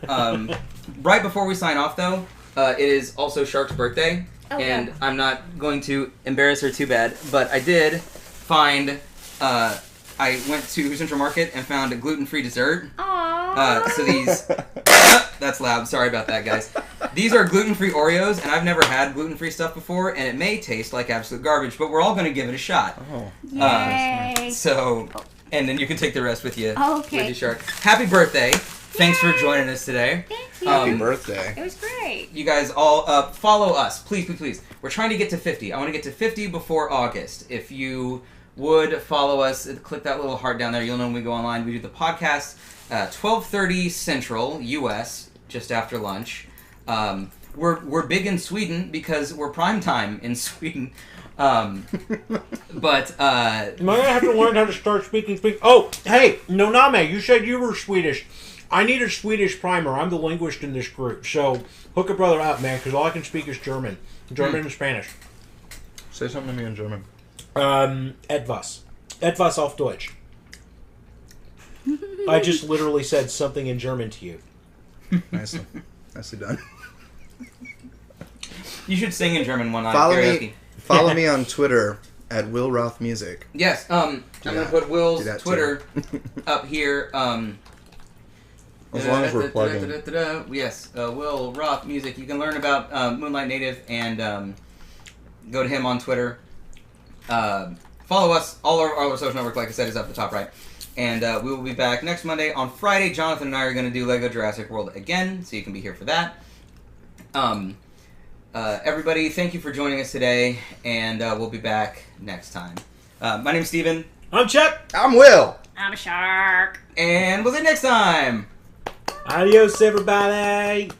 right before we sign off, though, it is also Shark's birthday. Oh, and yeah. I'm not going to embarrass her too bad, but I did find... I went to Central Market and found a gluten-free dessert. Aww. So these... that's loud. Sorry about that, guys. These are gluten-free Oreos, and I've never had gluten-free stuff before, and it may taste like absolute garbage, but we're all going to give it a shot. Oh. Yay. So, and then you can take the rest with you. Oh, okay. With you, Shark. Happy birthday. Thanks for joining us today. Thank you. Happy birthday. It was great. You guys all follow us. Please, please, please. We're trying to get to 50. I want to get to 50 before August. If you would follow us, click that little heart down there. You'll know when we go online. We do the podcast 12:30 Central, U.S., just after lunch. we're big in Sweden because we're prime time in Sweden. But am I gonna have to learn how to start speaking? Oh, hey, Noname, you said you were Swedish. I need a Swedish primer. I'm the linguist in this group, so hook a brother up, man, because all I can speak is German and Spanish. Say something to me in German. Etwas auf Deutsch. I just literally said something in German to you. Nicely done. You should sing in German one night. Follow me on Twitter at Will Roth Music. Yes, I'm going to put Will's Twitter up here. As long as we're plugging. Yes, Will Roth Music. You can learn about Moonlight Native and go to him on Twitter. Follow us. All our social network, like I said, is up the top right. And we will be back next Monday. On Friday, Jonathan and I are going to do Lego Jurassic World again, so you can be here for that. Everybody, thank you for joining us today, and we'll be back next time. My name's Steven. I'm Chuck. I'm Will. I'm a shark. And we'll see you next time. Adios, everybody.